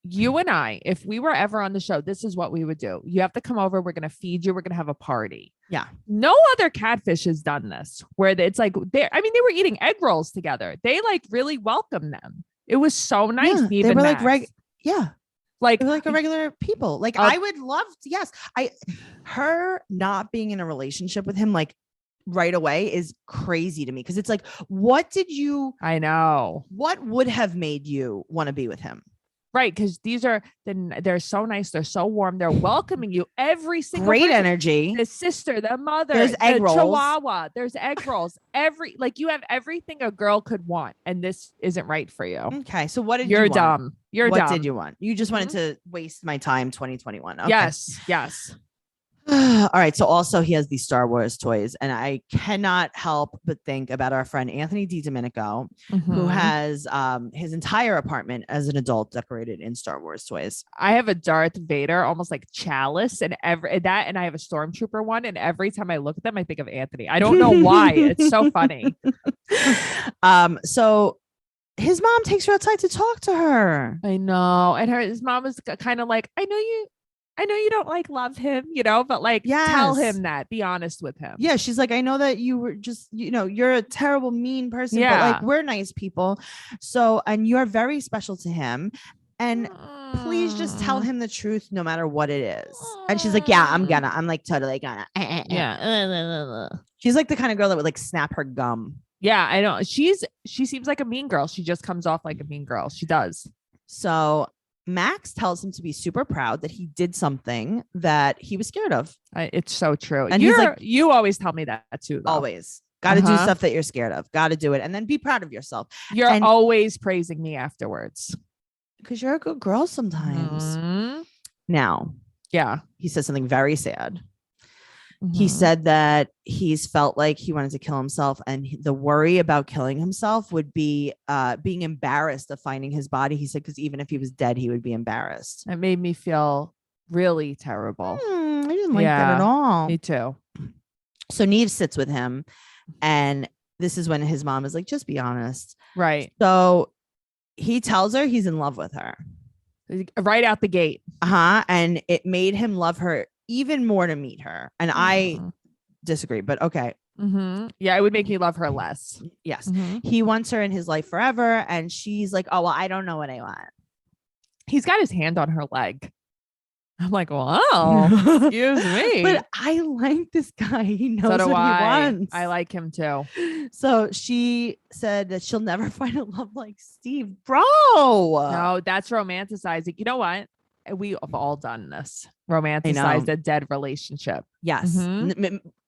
you and I, if we were ever on the show, this is what we would do. You have to come over. We're going to feed you. We're going to have a party. Yeah. No other catfish has done this where it's like, they were eating egg rolls together. They like really welcomed them. It was so nice. Yeah, they were like, like they were like a regular people. Like I would love to, yes. Her not being in a relationship with him, like right away is crazy to me. Cause it's like, I know. What would have made you want to be with him? Right, because they're so nice, they're so warm, they're welcoming you every single great person. Energy. The sister, the mother, there's egg rolls. Chihuahua, there's egg rolls. You have everything a girl could want, and this isn't right for you. Okay, so what did You're you want? dumb. You're what dumb. Did you want? You just wanted to waste my time. 2021. Okay. Yes. All right. So also he has these Star Wars toys, and I cannot help but think about our friend Anthony DiDomenico, who has his entire apartment as an adult decorated in Star Wars toys. I have a Darth Vader, almost like chalice, and and I have a Stormtrooper one. And every time I look at them, I think of Anthony. I don't know why. It's so funny. So his mom takes her outside to talk to her. I know, and his mom is kind of like, I know you. I know you don't like love him, but like tell him that. Be honest with him. Yeah, she's like, I know that you were just, you're a terrible, mean person, but like we're nice people. So, and you're very special to him. And please just tell him the truth no matter what it is. And she's like, yeah, I'm like totally gonna. Yeah. She's like the kind of girl that would like snap her gum. Yeah, I know. She seems like a mean girl. She just comes off like a mean girl. She does. So Max tells him to be super proud that he did something that he was scared of. It's so true. And he's like, you always tell me that too, though. Always. Got to do stuff that you're scared of. Got to do it. And then be proud of yourself. You're always praising me afterwards. Because you're a good girl sometimes. Mm-hmm. Now, yeah, he says something very sad. Mm-hmm. He said that he's felt like he wanted to kill himself, and the worry about killing himself would be being embarrassed of finding his body. He said, because even if he was dead, he would be embarrassed. It made me feel really terrible. I didn't like that at all. Me too. So Neve sits with him, and this is when his mom is like, just be honest. Right. So he tells her he's in love with her. Right out the gate. And it made him love her even more to meet her. And I disagree, but okay. Yeah, it would make me love her less. Yes. He wants her in his life forever. And she's like, oh, well, I don't know what I want. He's got his hand on her leg. I'm like, wow, excuse me. But I like this guy. He knows what he wants. I like him too. So she said that she'll never find a love like Steve. Bro. No, that's romanticizing. You know what? We have all done this. Romanticize a dead relationship. Yes.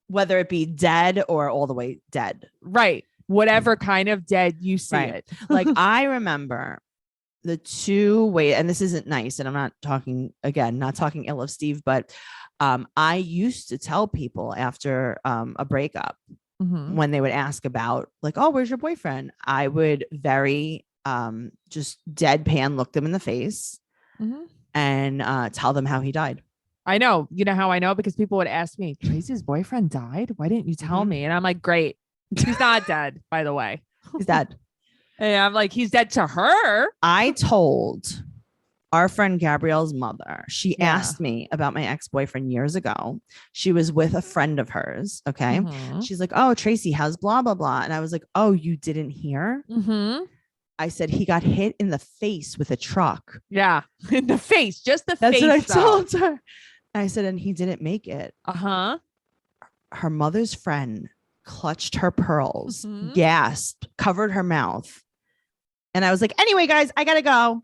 Whether it be dead or all the way dead. Right. Whatever kind of dead you see it. Like I remember the two way, and this isn't nice, and I'm not talking ill of Steve, but I used to tell people after a breakup when they would ask about like, oh, where's your boyfriend? I would very just deadpan look them in the face and tell them how he died. I know. You know how I know? Because people would ask me, Tracey's boyfriend died? Why didn't you tell me? And I'm like, great. He's not dead, by the way. He's dead. And I'm like, he's dead to her. I told our friend Gabrielle's mother, she asked me about my ex-boyfriend years ago. She was with a friend of hers. Okay. She's like, oh, Tracey, how's blah, blah, blah. And I was like, oh, you didn't hear? I said, he got hit in the face with a truck. Yeah. In the face. Just the face. That's what I told her. I said, and he didn't make it. Her mother's friend clutched her pearls, gasped, covered her mouth. And I was like, anyway, guys, I gotta go.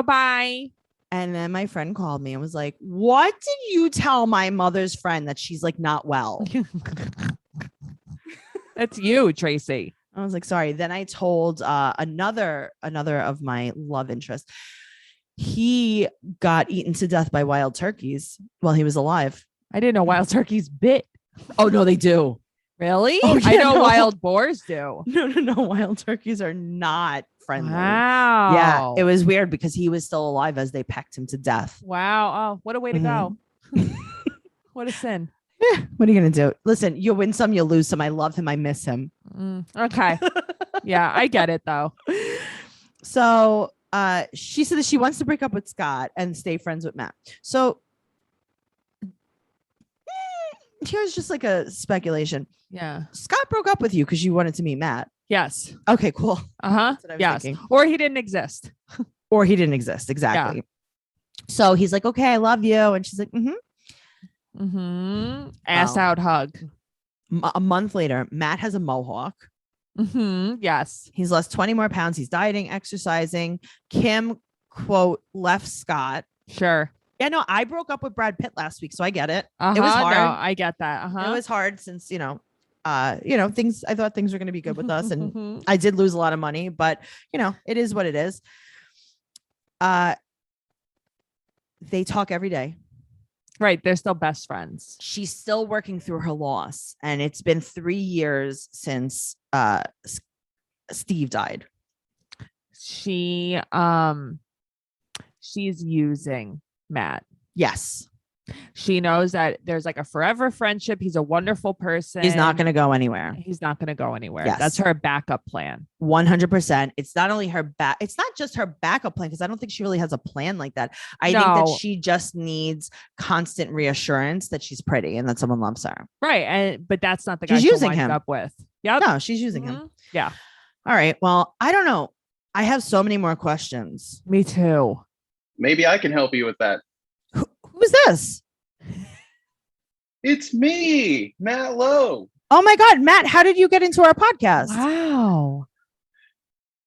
Bye. And then my friend called me and was like, what did you tell my mother's friend that she's like not well? That's you, Tracey. I was like, sorry. Then I told another of my love interests. He got eaten to death by wild turkeys while he was alive. I didn't know wild turkeys bit. Oh, no, they do. Really? Oh, yeah, I know wild boars do. No. Wild turkeys are not friendly. Wow. Yeah. It was weird because he was still alive as they pecked him to death. Wow. Oh, what a way to go. What a sin. Yeah. What are you going to do? Listen, you win some, you lose some. I love him. I miss him. Okay. Yeah, I get it though. So she said that she wants to break up with Scott and stay friends with Matt. So here's just like a speculation. Yeah. Scott broke up with you because you wanted to meet Matt. Yes. Okay, cool. Yes. Thinking. Or he didn't exist. Exactly. Yeah. So he's like, okay, I love you. And she's like, Ass out hug. A month later, Matt has a mohawk. Yes. He's lost 20 more pounds. He's dieting, exercising. Kim, quote, left Scott. Sure. Yeah, no, I broke up with Brad Pitt last week, so I get it. It was hard. No, I get that. It was hard since, things, I thought things were going to be good with us. And I did lose a lot of money, but it is what it is. They talk every day. Right. They're still best friends. She's still working through her loss. And it's been 3 years since Steve died. She's using Matt. Yes. She knows that there's like a forever friendship. He's a wonderful person. He's not going to go anywhere. He's not going to go anywhere. Yes. That's her backup plan. 100%. It's not only it's not just her backup plan, because I don't think she really has a plan like that. I think that she just needs constant reassurance that she's pretty and that someone loves her. Right. But that's not the guy she's using him up with. Yeah. No, she's using him. Yeah. All right. Well, I don't know. I have so many more questions. Me too. Maybe I can help you with that. Who's this? It's me, Matt Lowe. Oh my God, Matt, how did you get into our podcast? Wow.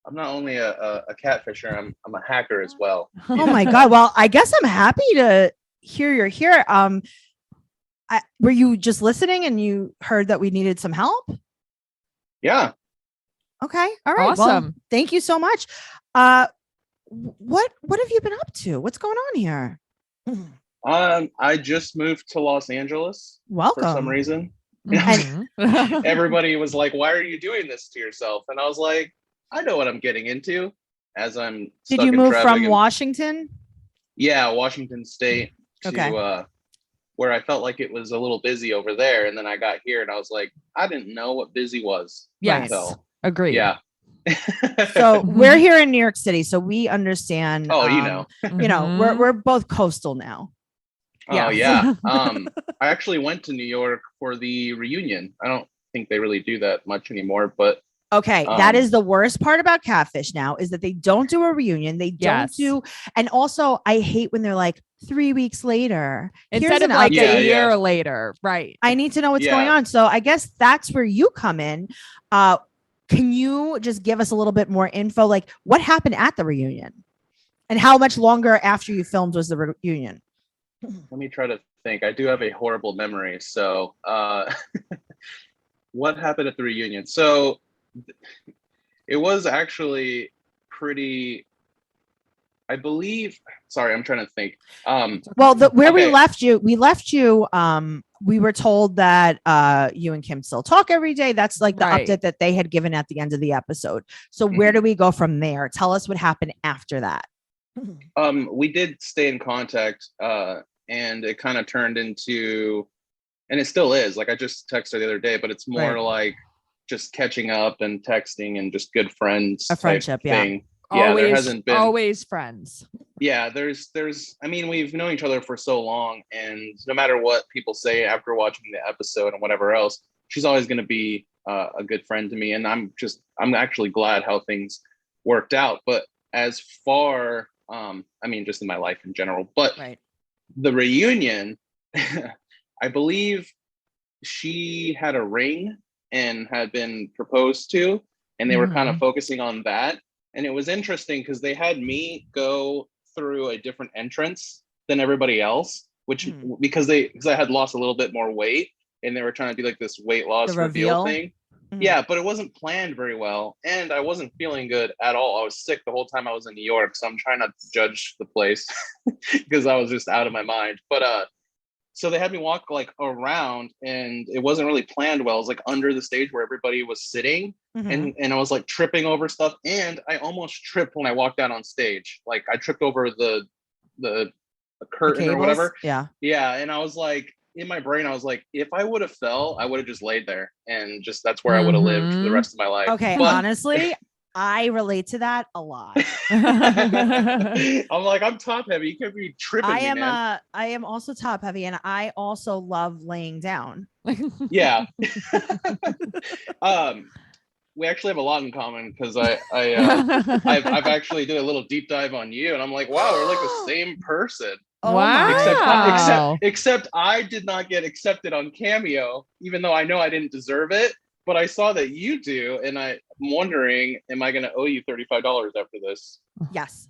I'm not only a catfisher, I'm a hacker as well. Oh my God. Well, I guess I'm happy to hear you're here. Were you just listening and you heard that we needed some help? Yeah. Okay. All right. Awesome. Well, thank you so much. What have you been up to? What's going on here? I just moved to Los Angeles. Welcome. For some reason. Mm-hmm. Everybody was like, "Why are you doing this to yourself?" And I was like, "I know what I'm getting into." As I'm. Did you move from Washington? Yeah, Washington State to where I felt like it was a little busy over there, and then I got here and I was like, I didn't know what busy was. Yes. Agreed. Yeah. So we're here in New York City, so we understand. Oh, we're both coastal now. Oh yeah. I actually went to New York for the reunion. I don't think they really do that much anymore, but okay, that is the worst part about Catfish now, is that they don't do a reunion. They don't do, and also I hate when they're like 3 weeks later instead of like a year later. Right. I need to know what's going on. So I guess that's where you come in. Can you just give us a little bit more info? Like what happened at the reunion and how much longer after you filmed was the reunion? Let me try to think. I do have a horrible memory. So what happened at the reunion? So it was actually pretty, I believe, sorry, I'm trying to think. We left you, we were told that you and Kim still talk every day. That's like the update that they had given at the end of the episode. So where do we go from there? Tell us what happened after that. We did stay in contact, and it kind of turned into, and it still is, like I just texted her the other day, but it's more like just catching up and texting and just good friends. A friendship, thing. Yeah, there hasn't been always friends. Yeah, there's I mean, we've known each other for so long, and no matter what people say after watching the episode and whatever else, she's always going to be a good friend to me, and I'm actually glad how things worked out. But as far I mean, just in my life in general, but the reunion, I believe she had a ring and had been proposed to, and they were kind of focusing on that. And it was interesting because they had me go through a different entrance than everybody else, which because I had lost a little bit more weight, and they were trying to do like this weight loss reveal thing. Yeah, but it wasn't planned very well, and I wasn't feeling good at all. I was sick the whole time I was in New York, so I'm trying not to judge the place because I was just out of my mind. But so they had me walk like around, and it wasn't really planned well. It was like under the stage where everybody was sitting, and I was like tripping over stuff, and I almost tripped when I walked out on stage. Like I tripped over the curtain or whatever. Yeah, and I was like, in my brain, I was like, if I would have fell, I would have just laid there, and just that's where I would have lived for the rest of my life. Okay, but honestly, I relate to that a lot. I'm like, I'm top heavy. You can't be tripping. I am also top heavy, and I also love laying down. Yeah. We actually have a lot in common because I've actually did a little deep dive on you, and I'm like, wow, we're like the same person. Oh, wow. Except I did not get accepted on Cameo, even though I know I didn't deserve it. But I saw that you do, and I'm wondering, am I going to owe you $35 after this? Yes.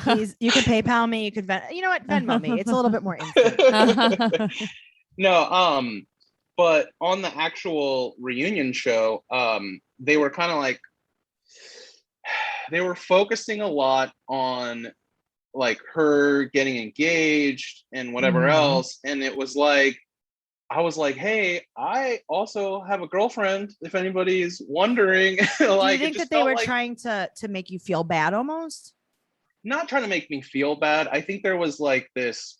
Please, you can PayPal me. You could Venmo me. It's a little bit more instant. No, but on the actual reunion show, they were kind of like, they were focusing a lot on like her getting engaged and whatever else, and it was like, I was like, hey, I also have a girlfriend, if anybody's wondering. Like, do you think that they were trying to make you feel bad almost? Not trying to make me feel bad. I think there was like this,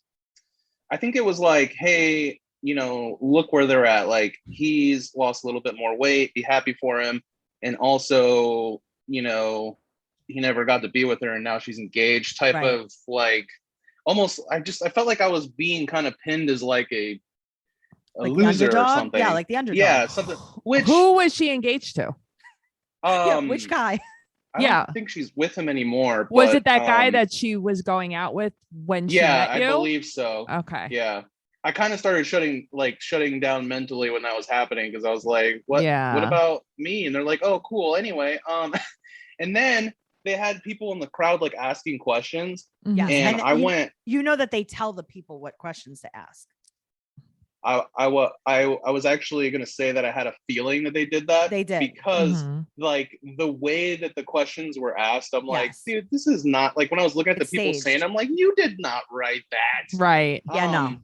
I think it was like, hey, you know, look where they're at. Like, he's lost a little bit more weight. Be happy for him. And also, you know, he never got to be with her, and now she's engaged. Type of like, almost. I felt like I was being kind of pinned as like a like loser or something. Yeah, like the underdog. Yeah, something. Who was she engaged to? Which guy? I don't think she's with him anymore. Was it that guy that she was going out with when she met you? I believe so. Okay. Yeah. I kind of started shutting down mentally when that was happening, because I was like, what about me? And they're like, oh, cool. Anyway, and then they had people in the crowd like asking questions. Yes. And I went, you know that they tell the people what questions to ask. I was actually going to say that I had a feeling that they did that. They did. Because like the way that the questions were asked, I'm like, dude, this is not like, when I was looking at the people saying, I'm like, you did not write that. Right. Yeah, no.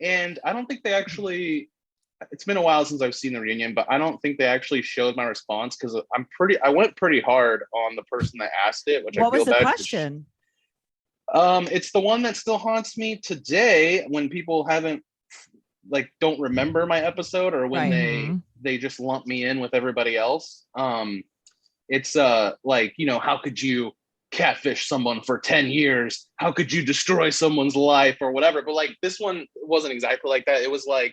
And I don't think they actually, it's been a while since I've seen the reunion, but I don't think they actually showed my response, because I went pretty hard on the person that asked it, which what I feel bad. What was the question? It's the one that still haunts me today, when people don't remember my episode, or when they just lump me in with everybody else. It's like, you know, how could you catfish someone for 10 years? How could you destroy someone's life or whatever? But like, this one wasn't exactly like that. It was like,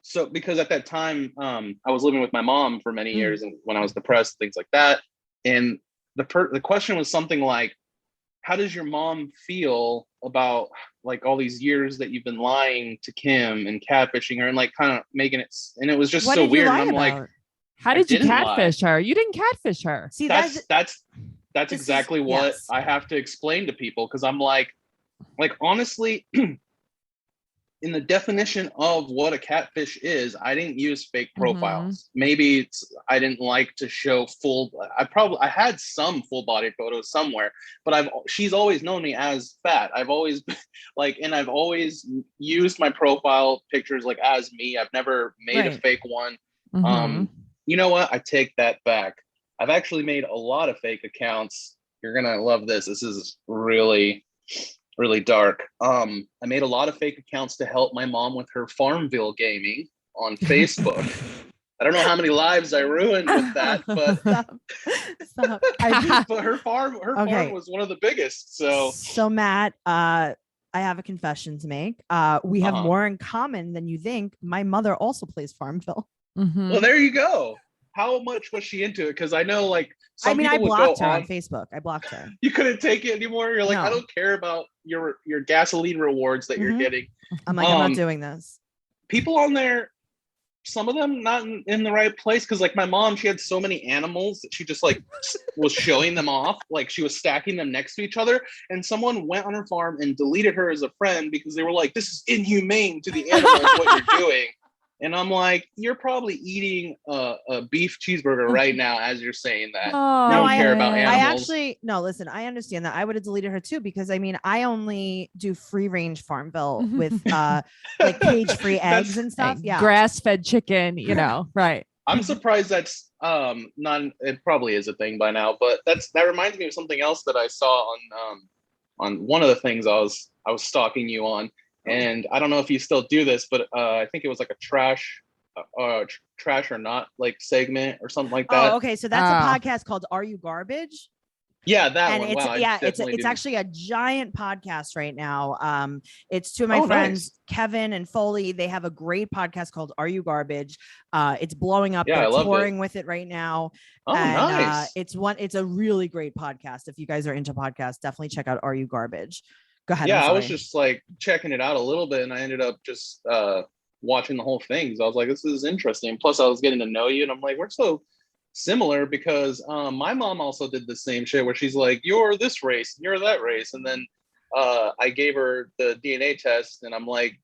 so because at that time I was living with my mom for many years, and when I was depressed, things like that, and the question was something like, how does your mom feel about like all these years that you've been lying to Kim and catfishing her and like kind of making it, and it was just so weird. And I'm like, how did you catfish her? You didn't catfish her. See, that's exactly what I have to explain to people, because I'm like honestly, in the definition of what a catfish is, I didn't use fake profiles. Maybe I didn't like to show I had some full body photos somewhere, but she's always known me as fat. I've always and I've always used my profile pictures like as me. I've never made a fake one. You know what? I take that back. I've actually made a lot of fake accounts. You're going to love this. This is really, really dark. I made a lot of fake accounts to help my mom with her Farmville gaming on Facebook. I don't know how many lives I ruined with that, but Stop. But her farm was one of the biggest. So Matt, I have a confession to make. We have more in common than you think. My mother also plays Farmville. Well, there you go. How much was she into it? Because I know, like, I blocked her on Facebook. I blocked her. You couldn't take it anymore. You're like, no. I don't care about your gasoline rewards that you're getting. I'm like, I'm not doing this. People on there, some of them not in the right place. Because like my mom, she had so many animals that she just like was showing them off. Like she was stacking them next to each other. And someone went on her farm and deleted her as a friend because they were like, this is inhumane to the animals, what you're doing. And I'm like, you're probably eating a beef cheeseburger right now as you're saying that. Oh, you don't care about animals. Listen, I understand that. I would have deleted her too, because I mean, I only do free range Farmville with like cage-free eggs and stuff. Yeah. Grass-fed chicken, you know, right. I'm surprised that's it probably is a thing by now, but that reminds me of something else that I saw on one of the things I was stalking you on. And I don't know if you still do this, but I think it was like a trash or not like segment or something like that. Oh, okay. So that's a podcast called Are You Garbage? Yeah, that one. It's actually a giant podcast right now. It's two of my friends, nice. Kevin and Foley. They have a great podcast called Are You Garbage? It's blowing up. They're touring with it right now. Oh, and, nice. It's a really great podcast. If you guys are into podcasts, definitely check out Are You Garbage? Go ahead. Yeah, I was just like checking it out a little bit, and I ended up just watching the whole thing. Because I was like, this is interesting. Plus, I was getting to know you, and I'm like, we're so similar because my mom also did the same shit where she's like, you're this race, and you're that race. And then I gave her the DNA test, and I'm like,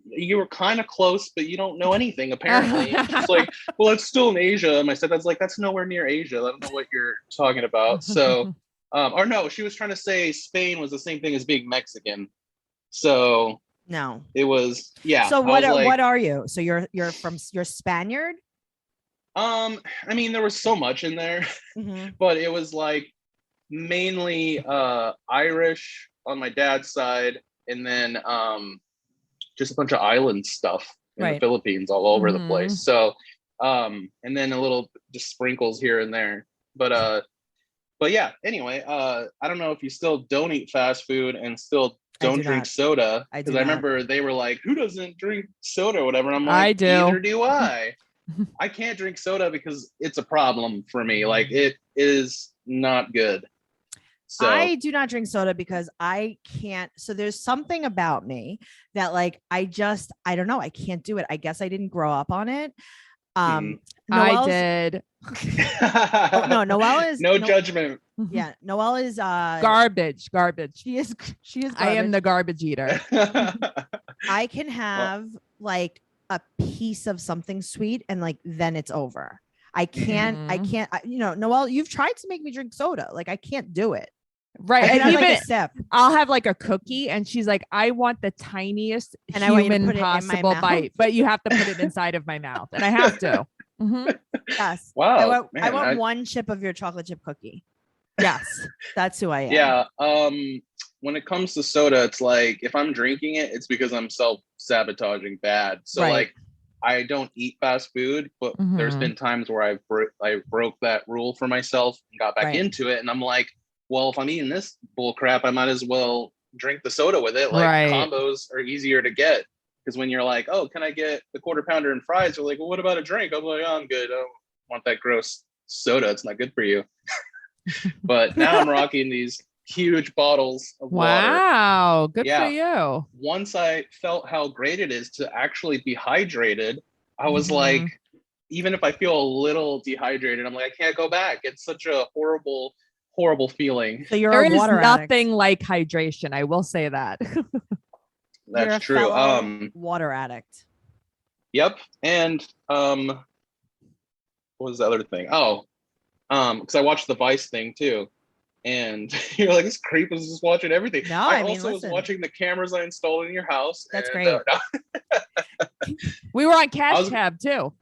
you were kind of close, but you don't know anything, apparently. She's like, well, it's still in Asia. And my stepdad's like, that's nowhere near Asia. I don't know what you're talking about. So... or no, she was trying to say Spain was the same thing as being Mexican. So no, it was, yeah. So what are you? So you're Spaniard? I mean, there was so much in there, but it was like mainly Irish on my dad's side, and then just a bunch of island stuff in the Right. Philippines all over the Mhm. place. So, and then a little just sprinkles here and there. But yeah, anyway, I don't know if you still don't eat fast food and still don't drink not. soda. I do Because I not. remember they were like, who doesn't drink soda or whatever? And I'm I like, do. neither do I. I can't drink soda because it's a problem for me. Like, it is not good. So I do not drink soda because I can't. So there's something about me that like I don't know. I can't do it. I guess I didn't grow up on it. I Noelle's, did. oh, no, Noelle is no judgment. Yeah, Noelle is Garbage. She is garbage. I am the garbage eater. I can have like a piece of something sweet and like then it's over. I can't. Noelle, you've tried to make me drink soda. Like I can't do it. Right. I can And have, even like, a sip. I'll have like a cookie and she's like, I want the tiniest And I want you to human put it in my possible mouth. bite, but you have to put it inside of my mouth. And I have to. Mhm. Yes. Wow. I want one chip of your chocolate chip cookie. Yes. That's who I am. Yeah. When it comes to soda, it's like if I'm drinking it, it's because I'm self-sabotaging bad. So Right. like I don't eat fast food, but there's Mhm. been times where I broke that rule for myself and got back Right. into it. And I'm like, well, if I'm eating this bull crap, I might as well drink the soda with it. Like Right. combos are easier to get. Because when you're like, oh, can I get the quarter pounder and fries? You're like, well, what about a drink? I'm like, oh, I'm good. I don't want that gross soda. It's not good for you. But now I'm rocking these huge bottles of water. Wow. Good Yeah. for you. Once I felt how great it is to actually be hydrated, I was Mhm. like, even if I feel a little dehydrated, I'm like, I can't go back. It's such a horrible, horrible feeling. So you're There a is water nothing addict. like hydration. I will say that. That's You're a true. fellow water addict. Yep. And what was the other thing? Oh, because I watched the Vice thing too. And you're like, this creep is just watching everything. No, I I mean, also was listen. watching the cameras I installed in your house. That's and, great. We were on Cash was- Cab too.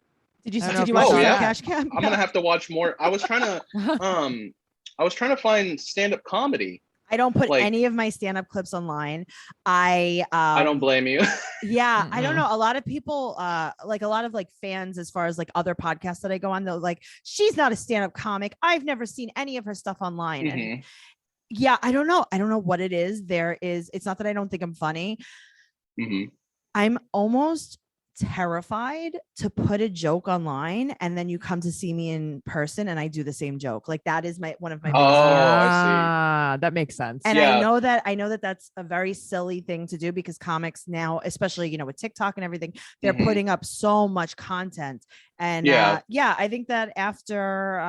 Did you I don't know did if you you watch saw the that. Cash Cab? I'm gonna have to watch more. I was trying to find stand-up comedy. I don't put like- any of my stand-up clips online. I don't blame you. Yeah, I don't Mm-mm. know. A lot of people, like a lot of like fans, as far as like other podcasts that I go on, they're like, she's not a stand-up comic. I've never seen any of her stuff online. And Mhm. yeah, I don't know. I don't know what it is. It's not that I don't think I'm funny. Mhm. I'm almost terrified to put a joke online and then you come to see me in person and I do the same joke. Like that is one of my Oh, biggest fears. I see. Ah, that makes sense. And Yeah. I know that that's a very silly thing to do because comics now, especially, with TikTok and everything, they're Mhm. putting up so much content. And Yeah. I think that after,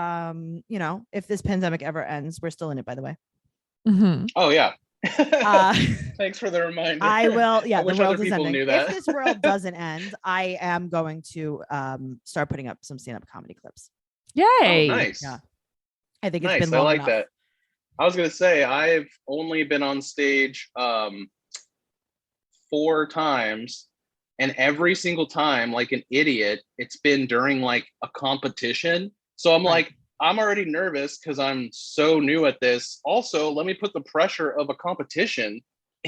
if this pandemic ever ends, we're still in it, by the way. Mhm. Oh yeah. Uh, Thanks for the reminder. I will. Yeah, I the wish world other is people ending. knew If that. this world doesn't end, I am going to start putting up some stand-up comedy clips. Yay. Oh, nice. Yeah. I think it's Nice. been I long like enough. that. I was gonna say I've only been on stage 4 times, and every single time, like an idiot, it's been during like a competition. So I'm Right. like, I'm already nervous because I'm so new at this. Also, let me put the pressure of a competition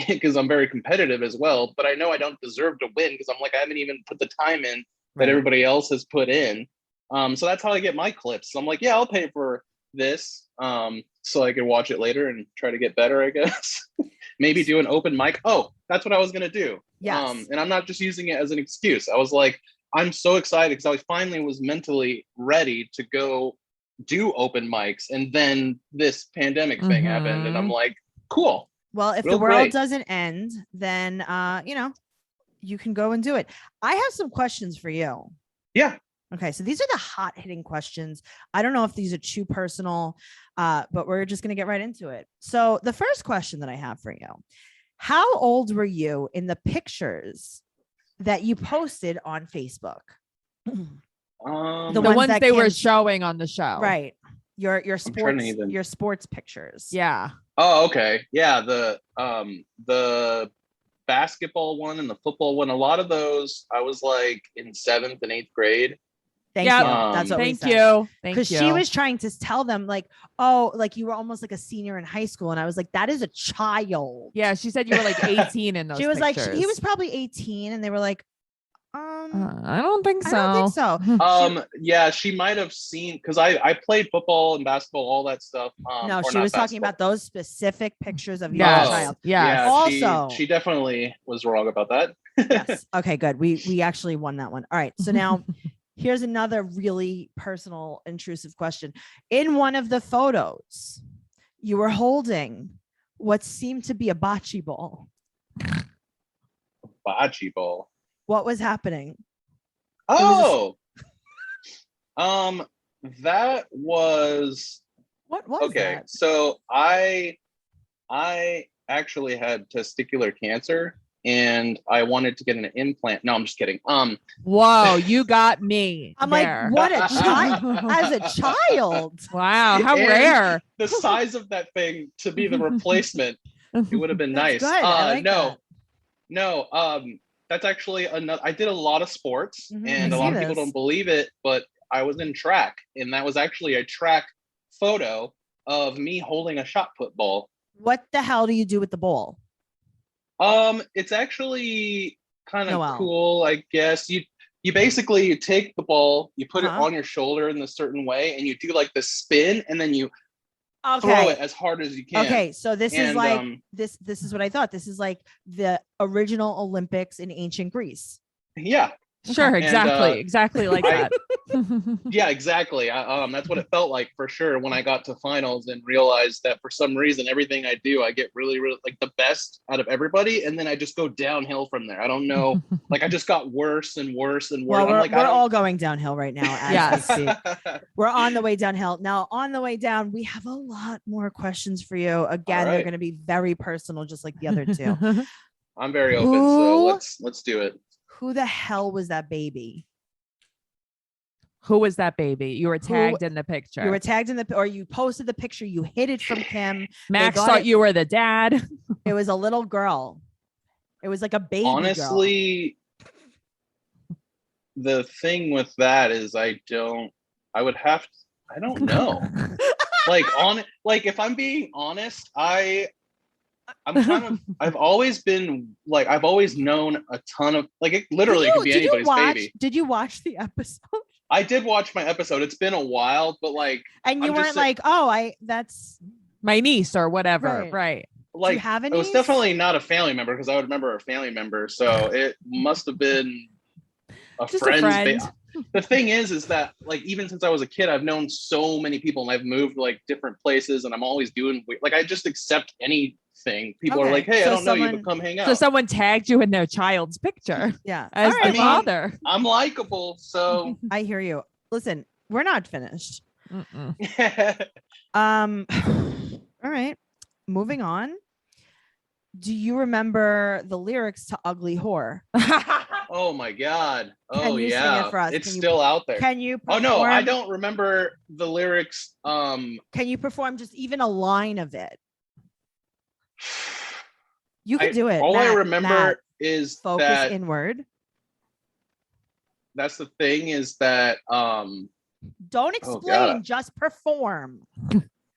because I'm very competitive as well. But I know I don't deserve to win because I'm like, I haven't even put the time in that Right. everybody else has put in. So that's how I get my clips. So I'm like, yeah, I'll pay for this so I can watch it later and try to get better, I guess. Maybe do an open mic. Oh, that's what I was gonna do. Yes. And I'm not just using it as an excuse. I was like, I'm so excited because I finally was mentally ready to go do open mics, and then this pandemic thing happened, and I'm like, cool. Well, if Real the world great. doesn't end, then you can go and do it. I have some questions for you. Yeah. Okay, so these are the hot hitting questions. I don't know if these are too personal, but we're just going to get right into it. So the first question that I have for you, how old were you in the pictures that you posted on Facebook? The ones ones that they were Kim- showing on the show. Right. Your trying sports to even- your sports pictures. Yeah. Oh, okay. Yeah, the basketball one and the football one, a lot of those I was like in 7th and 8th grade. Thank you. That's what we Thank said. you. Because she was trying to tell them like, oh, like you were almost like a senior in high school. And I was like, that is a child. Yeah, she said you were like 18 in those She was pictures. like, he was probably 18. And they were like, I don't think so. I don't think so. Yeah, she might have seen, because I played football and basketball, all that stuff. No, she was talking about those specific pictures of you Yes. as a child. Yeah. Also, she definitely was wrong about that. Yes. Okay, good. We actually won that one. All right. So now here's another really personal, intrusive question. In one of the photos, you were holding what seemed to be a bocce ball. Bocce ball. What was happening? Oh, that was what was okay. That? So I actually had testicular cancer, and I wanted to get an implant. No, I'm just kidding. Whoa, you got me. I'm there. like, what a child as a child. Wow, how And rare. The size of that thing to be the replacement, it would have been nice. Good. I like that. No. That's actually another. I did a lot of sports, and a lot of people don't believe it, but I was in track, and that was actually a track photo of me holding a shot put ball. What the hell do you do with the ball? It's actually kind of cool, I guess. You basically take the ball, you put it on your shoulder in a certain way, and you do like the spin, and then you throw it as hard as you can. Okay, so this is like this is what I thought. This is like the original Olympics in ancient Greece. Yeah. Sure, exactly. And, exactly like that. Yeah, exactly. That's what it felt like for sure when I got to finals and realized that for some reason everything I do, I get really, really like the best out of everybody, and then I just go downhill from there. I don't know, like I just got worse and worse and worse. Well, we're all going downhill right now. As we speak. We're on the way downhill. Now, on the way down, we have a lot more questions for you. Again, they're going to be very personal, just like the other two. I'm very open, so let's do it. Who the hell was that baby? Who was that baby? You were tagged in the picture. You were tagged in or you posted the picture. You hid it from Kim. Max thought you were the dad. It was a little girl. It was like a baby. Honestly, the thing with that is I don't know. If I'm being honest, I've always known a ton of it literally could be anybody's baby. Did you watch the episode? I did watch my episode. It's been a while, but and you weren't that's my niece or whatever, right? Do you have a niece? It was definitely not a family member because I would remember a family member, so it must have been a friend. The thing is that even since I was a kid, I've known so many people, and I've moved different places, and I'm always doing I just accept anything. People are like, "Hey, I don't know you, but come hang out." So someone tagged you in their child's picture, yeah, as the father. I'm likable, so I hear you. Listen, we're not finished. All right, moving on. Do you remember the lyrics to "Ugly Whore"? Oh my God! Oh yeah, sing it for us? It's still out there. Can you? Oh no, I don't remember the lyrics. Can you perform just even a line of it? You can do it. All I remember is focus that inward. That's the thing is that don't explain, just perform.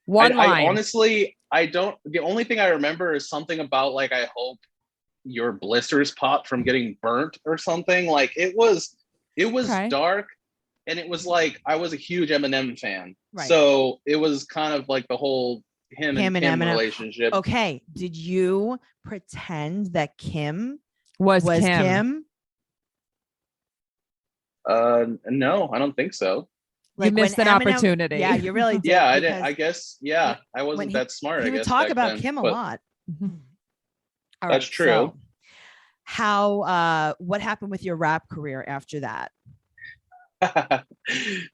One line. I honestly, I don't. The only thing I remember is something about I hope your blisters pop from getting burnt or something. It was dark, and it was I was a huge Eminem fan, right. So it was kind of the whole him and Kim Eminem relationship. Okay, did you pretend that Kim was Kim? No, I don't think so. You missed an opportunity. Yeah, you really did. Yeah, I did. I guess. Yeah, I wasn't that smart. He would talk about Kim a lot. All that's right, true. So what happened with your rap career after that?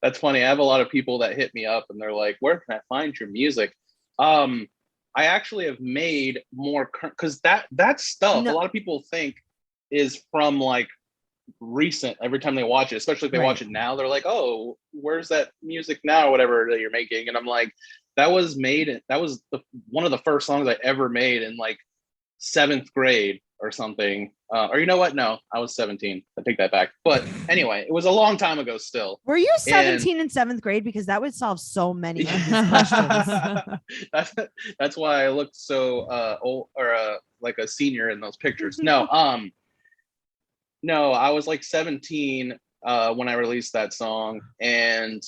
That's funny. I have a lot of people that hit me up and they're like, "Where can I find your music?" I actually have made more because that stuff a lot of people think is from recent. Every time they watch it, especially if they watch it now, they're like, "Oh, where's that music now?" Or whatever that you're making, and I'm like, that was one of the first songs I ever made in 7th grade or something. Or you know what? No, I was 17. I take that back. But anyway, it was a long time ago still. Were you 17 in 7th grade? Because that would solve so many of these questions. That's why I looked so old, or like a senior in those pictures. No, no, I was like 17 when I released that song, and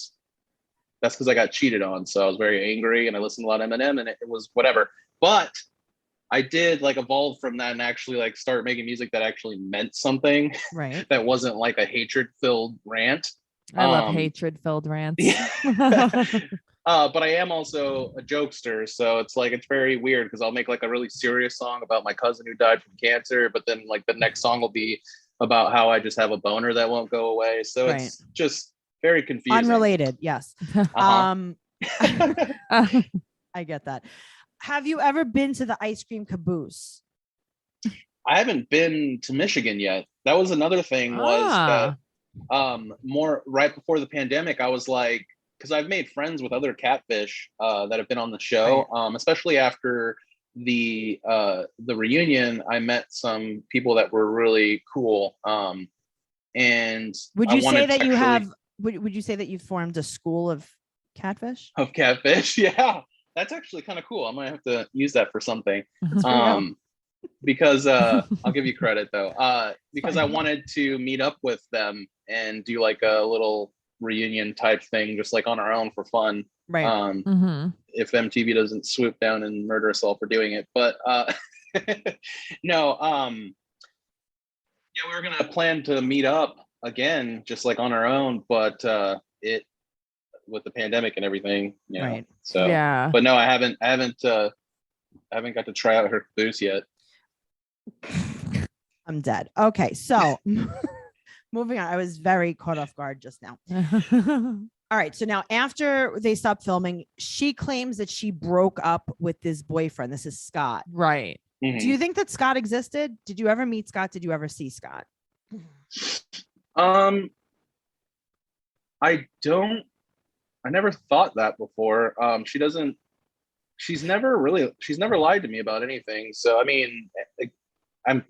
that's because I got cheated on. So I was very angry, and I listened to a lot of Eminem, and it was whatever. But I did like evolve from that and actually like start making music that actually meant something, right? That wasn't like a hatred-filled rant. I love hatred-filled rants. Yeah. But I am also a jokester, so it's like it's very weird because I'll make like a really serious song about my cousin who died from cancer, but then like the next song will be about how I just have a boner that won't go away. So it's just very confusing. Unrelated, yes. Uh-huh. I get that. Have you ever been to the Ice Cream Caboose? I haven't been to Michigan yet. That was another thing was that more right before the pandemic, I was like, because I've made friends with other catfish that have been on the show, especially after the reunion. I met some people that were really cool. And would you say that you have? Would you say that you formed a school of catfish? Of catfish, yeah. That's actually kind of cool. I might have to use that for something. Because I'll give you credit though. Because I wanted to meet up with them and do like a little reunion type thing, just like on our own for fun. Right. If MTV doesn't swoop down and murder us all for doing it. But no, yeah, we were gonna plan to meet up again, just like on our own, but it with the pandemic and everything, you know. Right. So yeah. But no, I haven't got to try out her caboose yet. I'm dead. Okay, so moving on. I was very caught off guard just now. All right, so now after they stopped filming, she claims that she broke up with this boyfriend. This is Scott. Right. Mm-hmm. Do you think that Scott existed? Did you ever meet Scott? Did you ever see Scott? I never thought that before. She's never lied to me about anything. So, I mean, I've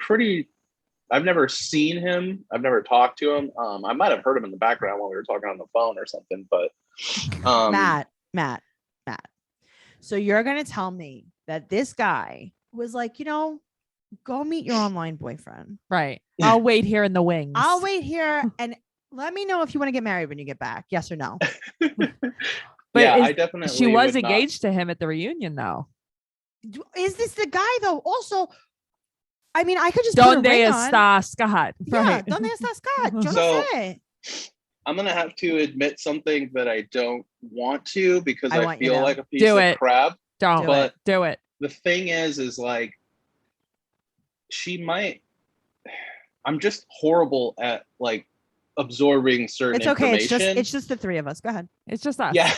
never seen him. I've never talked to him. I might have heard him in the background while we were talking on the phone or something, but Matt. So you're going to tell me that this guy was like, go meet your online boyfriend. Right. I'll wait here in the wings. I'll wait here and let me know if you want to get married when you get back. Yes or no? But yeah, I definitely. She was engaged to him at the reunion, though. Is this the guy though? Also, I mean, I could just Donde está Scott? Yeah, right. Donde está Scott? Yo no sé. I'm gonna have to admit something that I don't want to because I feel like a piece of crap. Don't do it. The thing is like she might. I'm just horrible at like absorbing certain information. It's just the three of us. Go ahead. It's just us. Yeah.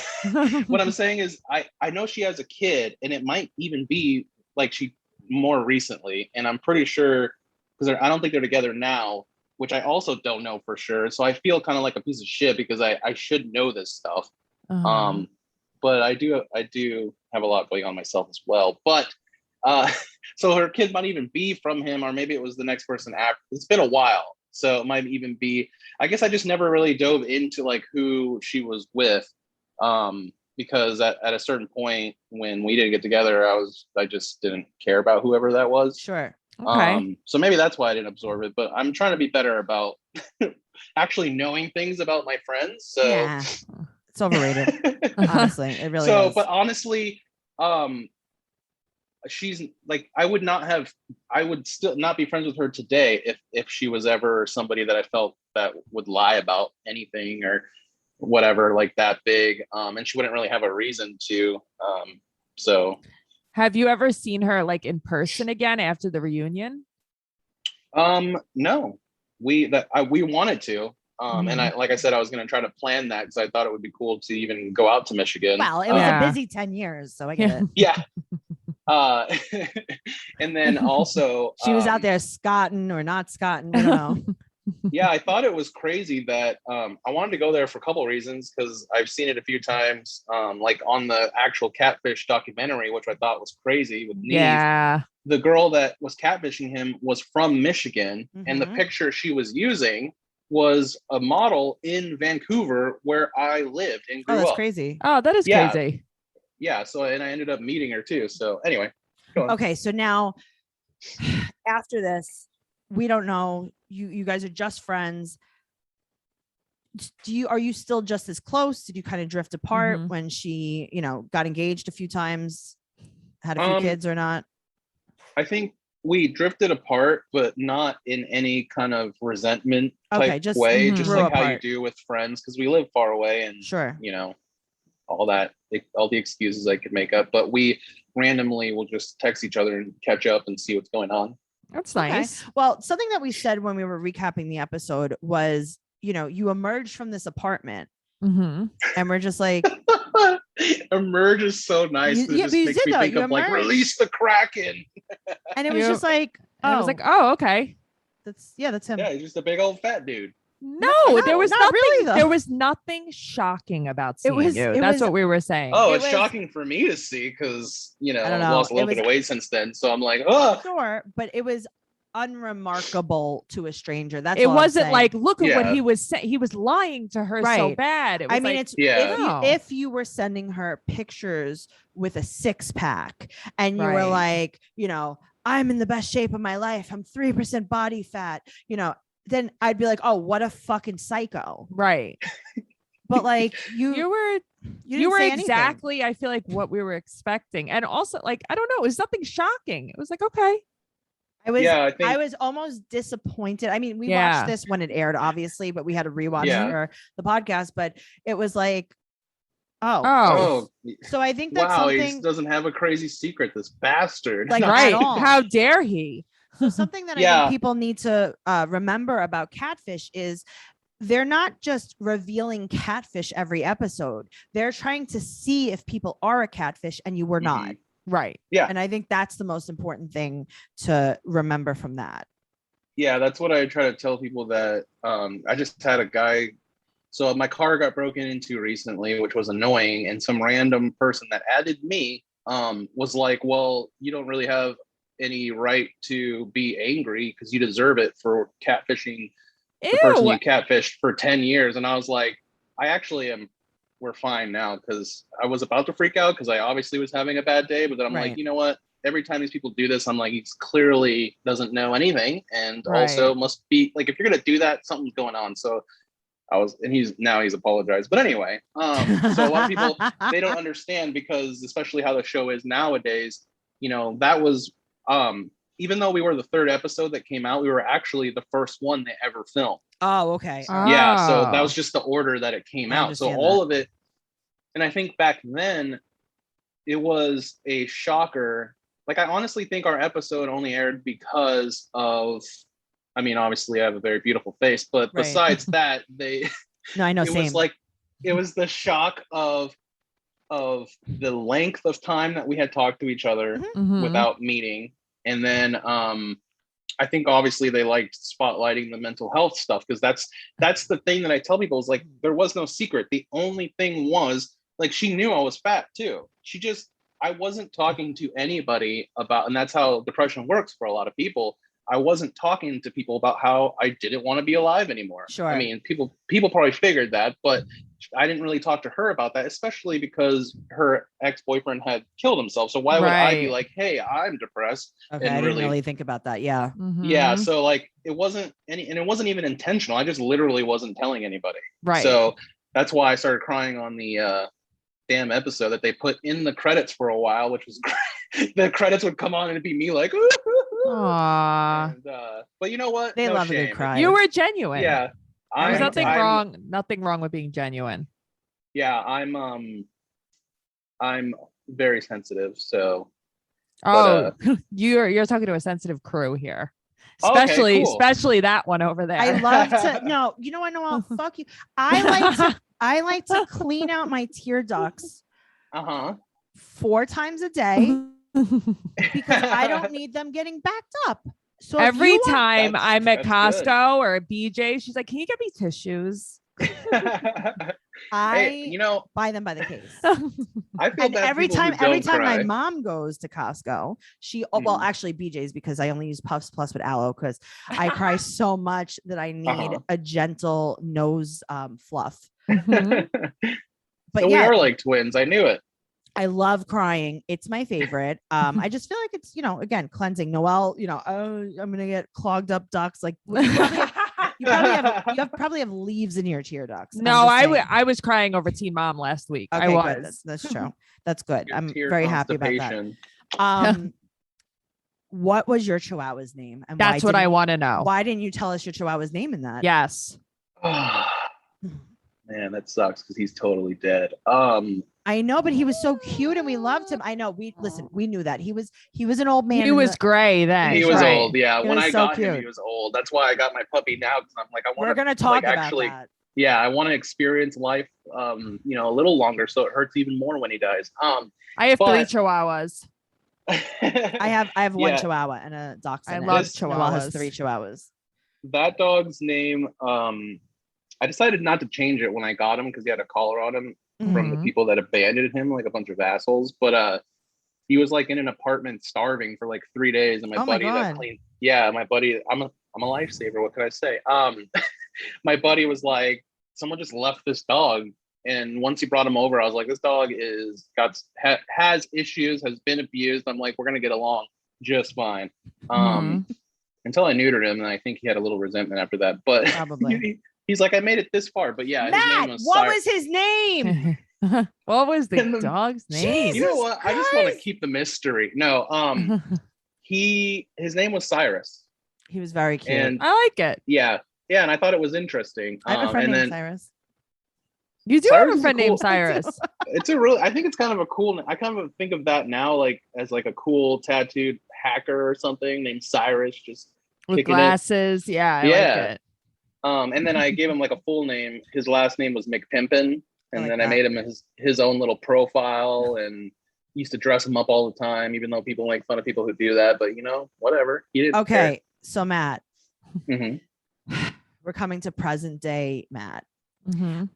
What I'm saying is I know she has a kid, and it might even be like she more recently, and I'm pretty sure because I don't think they're together now, which I also don't know for sure. So I feel kind of like a piece of shit because I should know this stuff. But I do have a lot going on myself as well. But so her kid might even be from him, or maybe it was the next person after. It's been a while. So it might even be, I guess I just never really dove into like who she was with. Because at a certain point when we didn't get together, I just didn't care about whoever that was. Sure. Okay. So maybe that's why I didn't absorb it, but I'm trying to be better about actually knowing things about my friends. So yeah, it's overrated. Honestly, it really is. But honestly, she's like, I would still not be friends with her today if she was ever somebody that I felt that would lie about anything or whatever, like that big. And she wouldn't really have a reason to. So have you ever seen her like in person again after the reunion? No, we wanted to. And like I said, I was going to try to plan that because I thought it would be cool to even go out to Michigan. Well, it was a busy 10 years, so I get it. Yeah. And then also she was out there scotting or not scotting, I don't know. Yeah, I thought it was crazy that I wanted to go there for a couple of reasons, because I've seen it a few times, like on the actual catfish documentary, which I thought was crazy with Neve. Yeah. The girl that was catfishing him was from Michigan, and the Mhm. picture she was using was a model in Vancouver where I lived and Oh, grew that's up. crazy. Oh, that is Yeah. crazy. Yeah, so and I ended up meeting her too. So anyway, go on. Okay, so now after this, we don't know. You guys are just friends. Are you still just as close? Did you kind of drift apart Mhm. when she, got engaged a few times, had a few kids or not? I think we drifted apart, but not in any kind of resentment type just way, Mhm. just grew like how you apart. do with friends, because we live far away and Sure. all that, all the excuses I could make up. But we randomly will just text each other and catch up and see what's going on. That's Okay. nice. Well, something that we said when we were recapping the episode was, you emerged from this apartment Mm-hmm. and we're just like, Emerge is so nice. It just makes me think of like, release the Kraken. And it was just like, I was like, oh, okay. that's him. Yeah, he's just a big old fat dude. No, there was not nothing. really, though. There was nothing shocking about seeing was- you. it That's was- what we were saying. Oh, It it's was- shocking for me to see, because I don't I've know. lost a little It bit of was- weight since then. So I'm like, oh, Sure, but it was unremarkable to a stranger. That's it all I'm wasn't saying. like, look at what Yeah. he was saying. He was lying to her so Right. bad. It was I mean, like, it's Yeah. if you were sending her pictures with a 6-pack and you were Right. like, I'm in the best shape of my life. I'm 3% body fat, then I'd be like, oh, what a fucking psycho. right. But like You were you were say anything. exactly, I feel like, what we were expecting. And also, like, I don't know, it was nothing shocking. It was like, okay. I think I was almost disappointed. I mean, we Yeah. watched this when it aired, obviously, but we had to rewatch Yeah. for the podcast. But it was like, oh, oh, so I think that's wow, he something doesn't have a crazy secret, this bastard. Like, Right. at all. How dare he? So something that I Yeah. think people need to remember about Catfish is they're not just revealing catfish every episode. They're trying to see if people are a catfish and you were not. Right. Yeah. And I think that's the most important thing to remember from that. Yeah, that's what I try to tell people, that I just had a guy. So my car got broken into recently, which was annoying. And some random person that added me was like, well, you don't really have any right to be angry because you deserve it for catfishing the person you catfished for 10 years. And I was like, I actually am. We're fine now, because I was about to freak out because I obviously was having a bad day. But then I'm Right. like, you know what? Every time these people do this, I'm like, he clearly doesn't know anything, and Right. also must be like, if you're gonna do that, something's going on. So he's apologized. But anyway, so a lot of people, they don't understand, because especially how the show is nowadays, that was even though we were the third episode that came out, we were actually the first one they ever filmed. Oh, okay. Yeah, so that Oh. was just the order that it came I out. So understand all of it, and I think back then it was a shocker. Like, I honestly think our episode only aired because of, I mean, obviously I have a very beautiful face, but Right. besides that, No, I know. it Same. was like, it was the shock of the length of time that we had talked to each other Mhm. without meeting. And then I think obviously they liked spotlighting the mental health stuff, because that's the thing that I tell people, is like, there was no secret. The only thing was, like, she knew I was fat too. I wasn't talking to anybody about, and that's how depression works for a lot of people. I wasn't talking to people about how I didn't want to be alive anymore. Sure. I mean, people probably figured that, but I didn't really talk to her about that, especially because her ex-boyfriend had killed himself. So why would I be Right. like, hey, I'm depressed? Okay, and I didn't really- really think about that. Yeah. Mhm. Yeah. So like, it wasn't and it wasn't even intentional. I just literally wasn't telling anybody. Right. So that's why I started crying on the damn episode that they put in the credits for a while, which was great. The credits would come on and it'd be me like, ooh, Aw. and, but you know what? They No love a shame. good cry. You were genuine. Yeah. There's liked nothing it. wrong. Nothing wrong with being genuine. Yeah, I'm very sensitive. So Oh, you're talking to a sensitive crew here. Okay, Especially cool. especially that one over there. I love to no, you know what, Noelle? Fuck you. I like to clean out my tear ducts uh-huh. 4 times a day because I don't need them getting backed up. So if Every you want- time I'm at that's Costco or at BJ, she's like, "Can you get me tissues?" I Hey, you know, buy them by the case. I feel And bad every people who time don't my cry. mom goes to Costco, well, actually BJ's, because I only use Puffs Plus with aloe because I cry so much that I need a gentle nose fluff. Mhm. But So yeah, we are like twins. I knew it. I love crying. It's my favorite. I just feel like it's, again, cleansing. Noelle, oh, I'm gonna get clogged up ducts. Like you probably have leaves in your tear ducts. No, I was crying over Teen Mom last week. Okay, I was. good. That's true. That's good. Your I'm tear very happy about that. constipation. What was your Chihuahua's name? And That's what I want to know. Why didn't you tell us your Chihuahua's name in that? Yes. Man, that sucks because he's totally dead. I know, but he was so cute and we loved him. I know. We knew that he was an old man. He was gray then. He was right. old. Yeah, He when was I so got him, cute. he was old. That's why I got my puppy now because I'm like, We're gonna talk about actually, that. yeah, I want to experience life, a little longer, so it hurts even more when he dies. I have 3 Chihuahuas. I have one Chihuahua and a dachshund. I love Chihuahua. Chihuahuas. Has 3 Chihuahuas. That dog's name, I decided not to change it when I got him because he had a collar on him from the people that abandoned him, like a bunch of assholes. But he was like in an apartment starving for like 3 days, and my buddy that cleaned. Yeah, my buddy. I'm a lifesaver. What can I say? My buddy was like, someone just left this dog, and once he brought him over, I was like, this dog has issues, has been abused. I'm like, we're gonna get along just fine. Until I neutered him, and I think he had a little resentment after that. But probably. He's like, I made it this far, but yeah, Matt, his name was what was his name? What was the dog's name? You know what? I just want to keep the mystery. No, his name was Cyrus. He was very cute. And I like it. Yeah, and I thought it was interesting. I have a friend named Cyrus. You do Cyrus have a friend named Cyrus. I think it's kind of a cool. I kind of think of that now, like as like a cool tattooed hacker or something named Cyrus, just with glasses. Yeah, I like it. And then I gave him like a full name. His last name was McPimpin, and then I made him his own little profile, and used to dress him up all the time, even though people make fun of people who do that. But whatever. He didn't care. So Matt, we're coming to present day, Matt.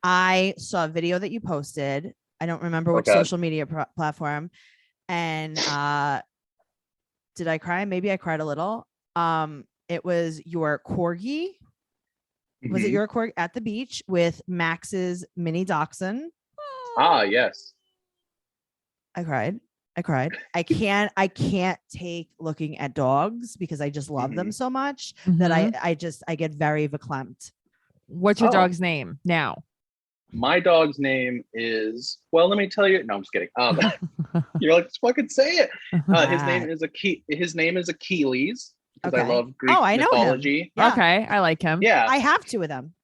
I saw a video that you posted. I don't remember which social media platform, and did I cry? Maybe I cried a little. It was your corgi. Was it your corgi at the beach with Max's mini dachshund? Ah, yes. I cried. I can't take looking at dogs because I just love them so much that I get very verklempt. What's your dog's name now? My dog's name is, well, let me tell you. No, I'm just kidding. You're like, just fucking say it. His name is Achilles. Because I love Greek mythology. Yeah. Okay, I like him. Yeah, I have 2 of them.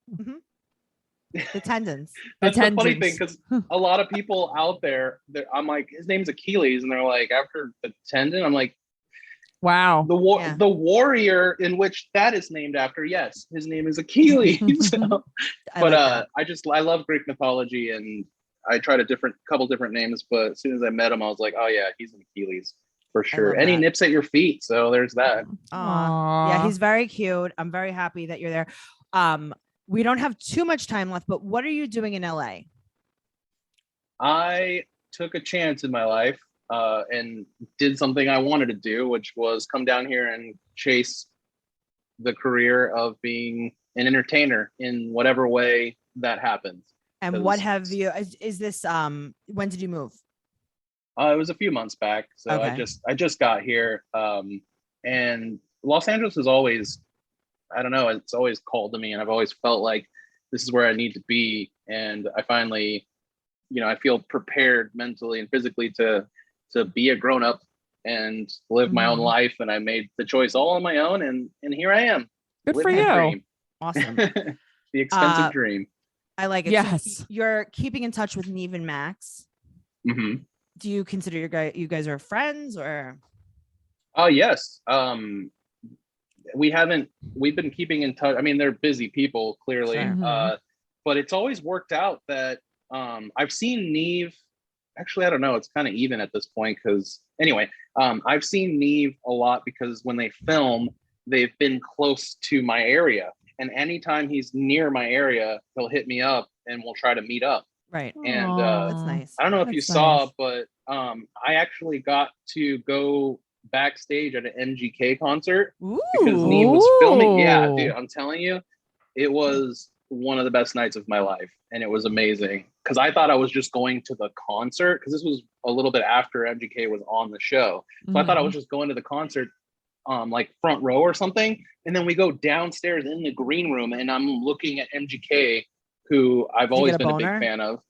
The tendons. That's the funny thing, because a lot of people out there, I'm like, his name's Achilles, and they're like, after the tendon, I'm like, wow. The warrior in which that is named after, yes, his name is Achilles. I love Greek mythology, and I tried a couple different names, but as soon as I met him, I was like, oh yeah, he's an Achilles. For sure. And he nips at your feet. So there's that. Yeah, he's very cute. I'm very happy that you're there. We don't have too much time left, but what are you doing in LA? I took a chance in my life and did something I wanted to do, which was come down here and chase the career of being an entertainer in whatever way that happens. And what have you, is this, when did you move? It was a few months back. So I just got here. And Los Angeles is always, I don't know, it's always called to me, and I've always felt like this is where I need to be. And I finally, I feel prepared mentally and physically to be a grown up and live my own life. And I made the choice all on my own, and here I am. Good for you. Dream. Awesome. The expensive dream. I like it. Yes. So you're keeping in touch with Neve and Max. Do you consider you guys are friends, or? Oh yes. We've been keeping in touch. I mean, they're busy people, clearly. Sure. But it's always worked out that I've seen Neve. Actually, I don't know. It's kind of even at this point because anyway, I've seen Neve a lot because when they film, they've been close to my area. And anytime he's near my area, he'll hit me up and we'll try to meet up. Right. And That's nice. I don't know if you That's saw, nice. but I actually got to go backstage at an MGK concert because Neve was filming. Yeah, dude, I'm telling you, it was one of the best nights of my life. And it was amazing because I thought I was just going to the concert because this was a little bit after MGK was on the show. So I thought I was just going to the concert like front row or something. And then we go downstairs in the green room and I'm looking at MGK, who I've always been a big fan of.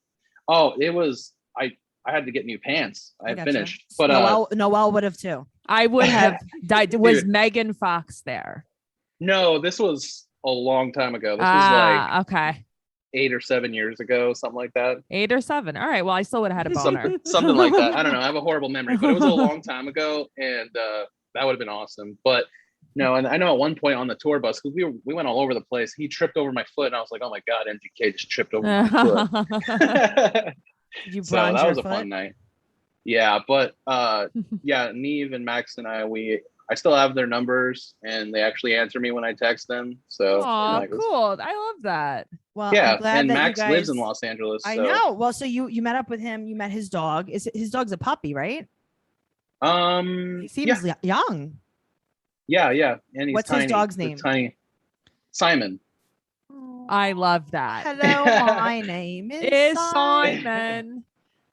Oh, it was, I had to get new pants. I had finished. You. But Noelle would have too. I would have died. Was Megan Fox there? No, this was a long time ago. This was like okay, 8 or 7 years ago, something like that. 8 or 7. All right. Well, I still would have had a boner. Something like that. I don't know. I have a horrible memory, but it was a long time ago, and that would have been awesome. But no, and I know at one point on the tour bus, because we went all over the place, he tripped over my foot, and I was like, oh my God, MGK just tripped over my foot. You so that was a foot? fun night. Yeah, but yeah, Neve and Max and I still have their numbers, and they actually answer me when I text them. So cool. I love that. Well, yeah, I'm glad and that Max you guys... lives in Los Angeles. I know. Well, so you met up with him. You met his dog. His dog's a puppy, right? He seems young. Yeah, and he's What's tiny. his dog's name? Tiny Simon. I love that. Hello, my name is Simon.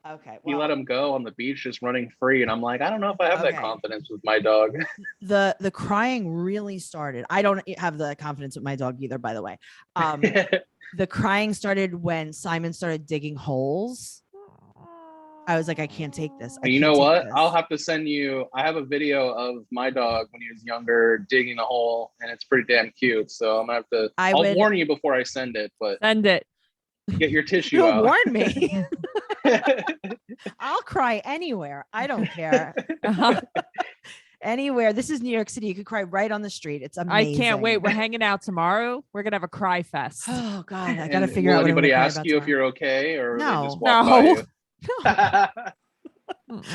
Okay. Well, he let him go on the beach, just running free, and I'm like, I don't know if I have that confidence with my dog. The crying really started. I don't have the confidence with my dog either, by the way. The crying started when Simon started digging holes. I was like, I can't take this. You know what? I'll have to send you. I have a video of my dog when he was younger digging a hole, and it's pretty damn cute. So I'm gonna have to. I'll warn you before I send it, but send it. Get your tissue You'll out. warn me. I'll cry anywhere. I don't care. Anywhere. This is New York City. You could cry right on the street. It's amazing. I can't wait. We're hanging out tomorrow. We're gonna have a cry fest. Oh God, I gotta figure out. Will anybody ask you tomorrow. if you're okay, or no, they just walk by you?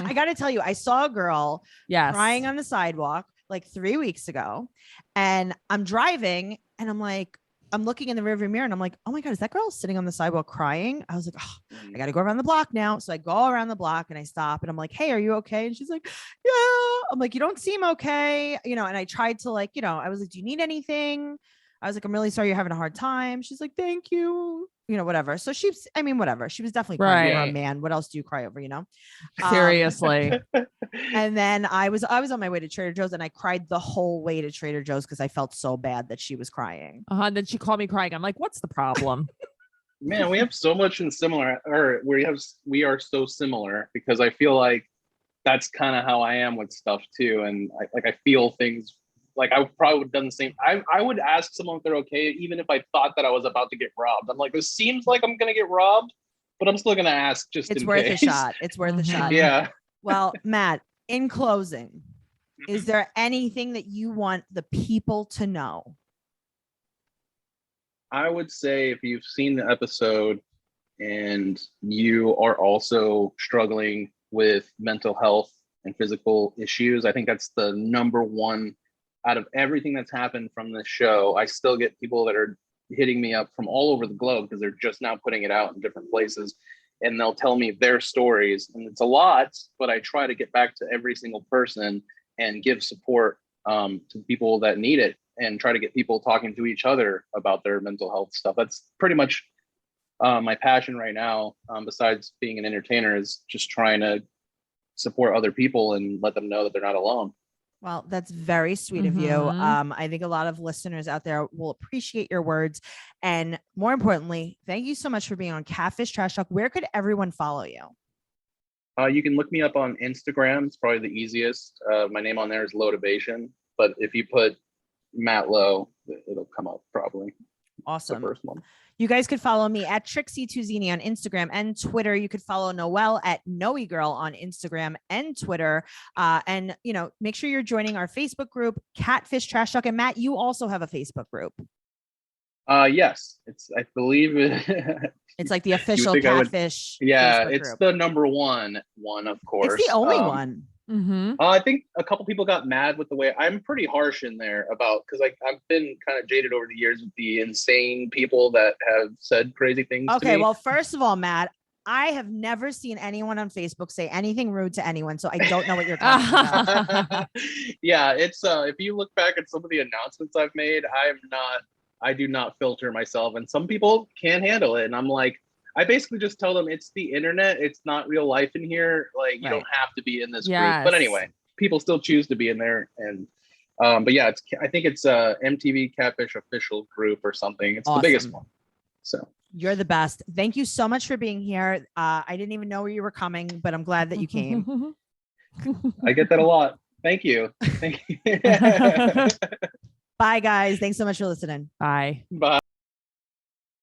I got to tell you, I saw a girl crying on the sidewalk like 3 weeks ago, and I'm driving and I'm like, I'm looking in the rearview mirror and I'm like, oh my God, is that girl sitting on the sidewalk crying? I was like, oh, I got to go around the block now. So I go around the block and I stop and I'm like, hey, are you okay? And she's like, yeah. I'm like, you don't seem okay. And I tried to I was like, do you need anything? I was like, I'm really sorry you're having a hard time. She's like, thank you. Whatever. So whatever. She was definitely crying over a man. What else do you cry over, Seriously. And then I was on my way to Trader Joe's and I cried the whole way to Trader Joe's because I felt so bad that she was crying. And then she called me crying. I'm like, what's the problem? Man, we have so much in similar, or we are so similar, because I feel like that's kind of how I am with stuff too. And I feel things. Like I probably would have done the same. I would ask someone if they're okay, even if I thought that I was about to get robbed. I'm like, this seems like I'm gonna get robbed, but I'm still gonna ask just it's in worth case. a shot. It's worth a shot. Yeah. Well, Matt, in closing, is there anything that you want the people to know? I would say if you've seen the episode and you are also struggling with mental health and physical issues, I think that's the number one. Out of everything that's happened from this show, I still get people that are hitting me up from all over the globe because they're just now putting it out in different places, and they'll tell me their stories, and it's a lot, but I try to get back to every single person and give support to people that need it, and try to get people talking to each other about their mental health stuff. That's pretty much my passion right now, besides being an entertainer, is just trying to support other people and let them know that they're not alone. Well, that's very sweet of you. I think a lot of listeners out there will appreciate your words. And more importantly, thank you so much for being on Catfish Trash Talk. Where could everyone follow you? You can look me up on Instagram. It's probably the easiest. My name on there is Lotivation. But if you put Matt Lowe, it'll come up probably. Awesome. The first one. You guys could follow me at Trixie Tuzini on Instagram and Twitter. You could follow Noelle at Noe Girl on Instagram and Twitter. And make sure you're joining our Facebook group, Catfish Trash Talk. And Matt, you also have a Facebook group. Yes, I believe it's like the official Catfish. Yeah, Facebook it's group. the number one, of course. It's the only one. I think a couple people got mad with the way I'm pretty harsh in there about, because I've been kind of jaded over the years with the insane people that have said crazy things to me. Well, first of all, Matt, I have never seen anyone on Facebook say anything rude to anyone, so I don't know what you're talking about. Yeah, it's if you look back at some of the announcements I've made, I do not filter myself, and some people can't handle it, and I'm like, I basically just tell them it's the internet, it's not real life in here. Like, you don't have to be in this group. But anyway, people still choose to be in there, and but yeah, I think it's MTV Catfish official group or something. It's the biggest one. So you're the best. Thank you so much for being here. I didn't even know where you were coming, but I'm glad that you came. I get that a lot. Thank you. Thank you. Bye, guys. Thanks so much for listening. Bye. Bye.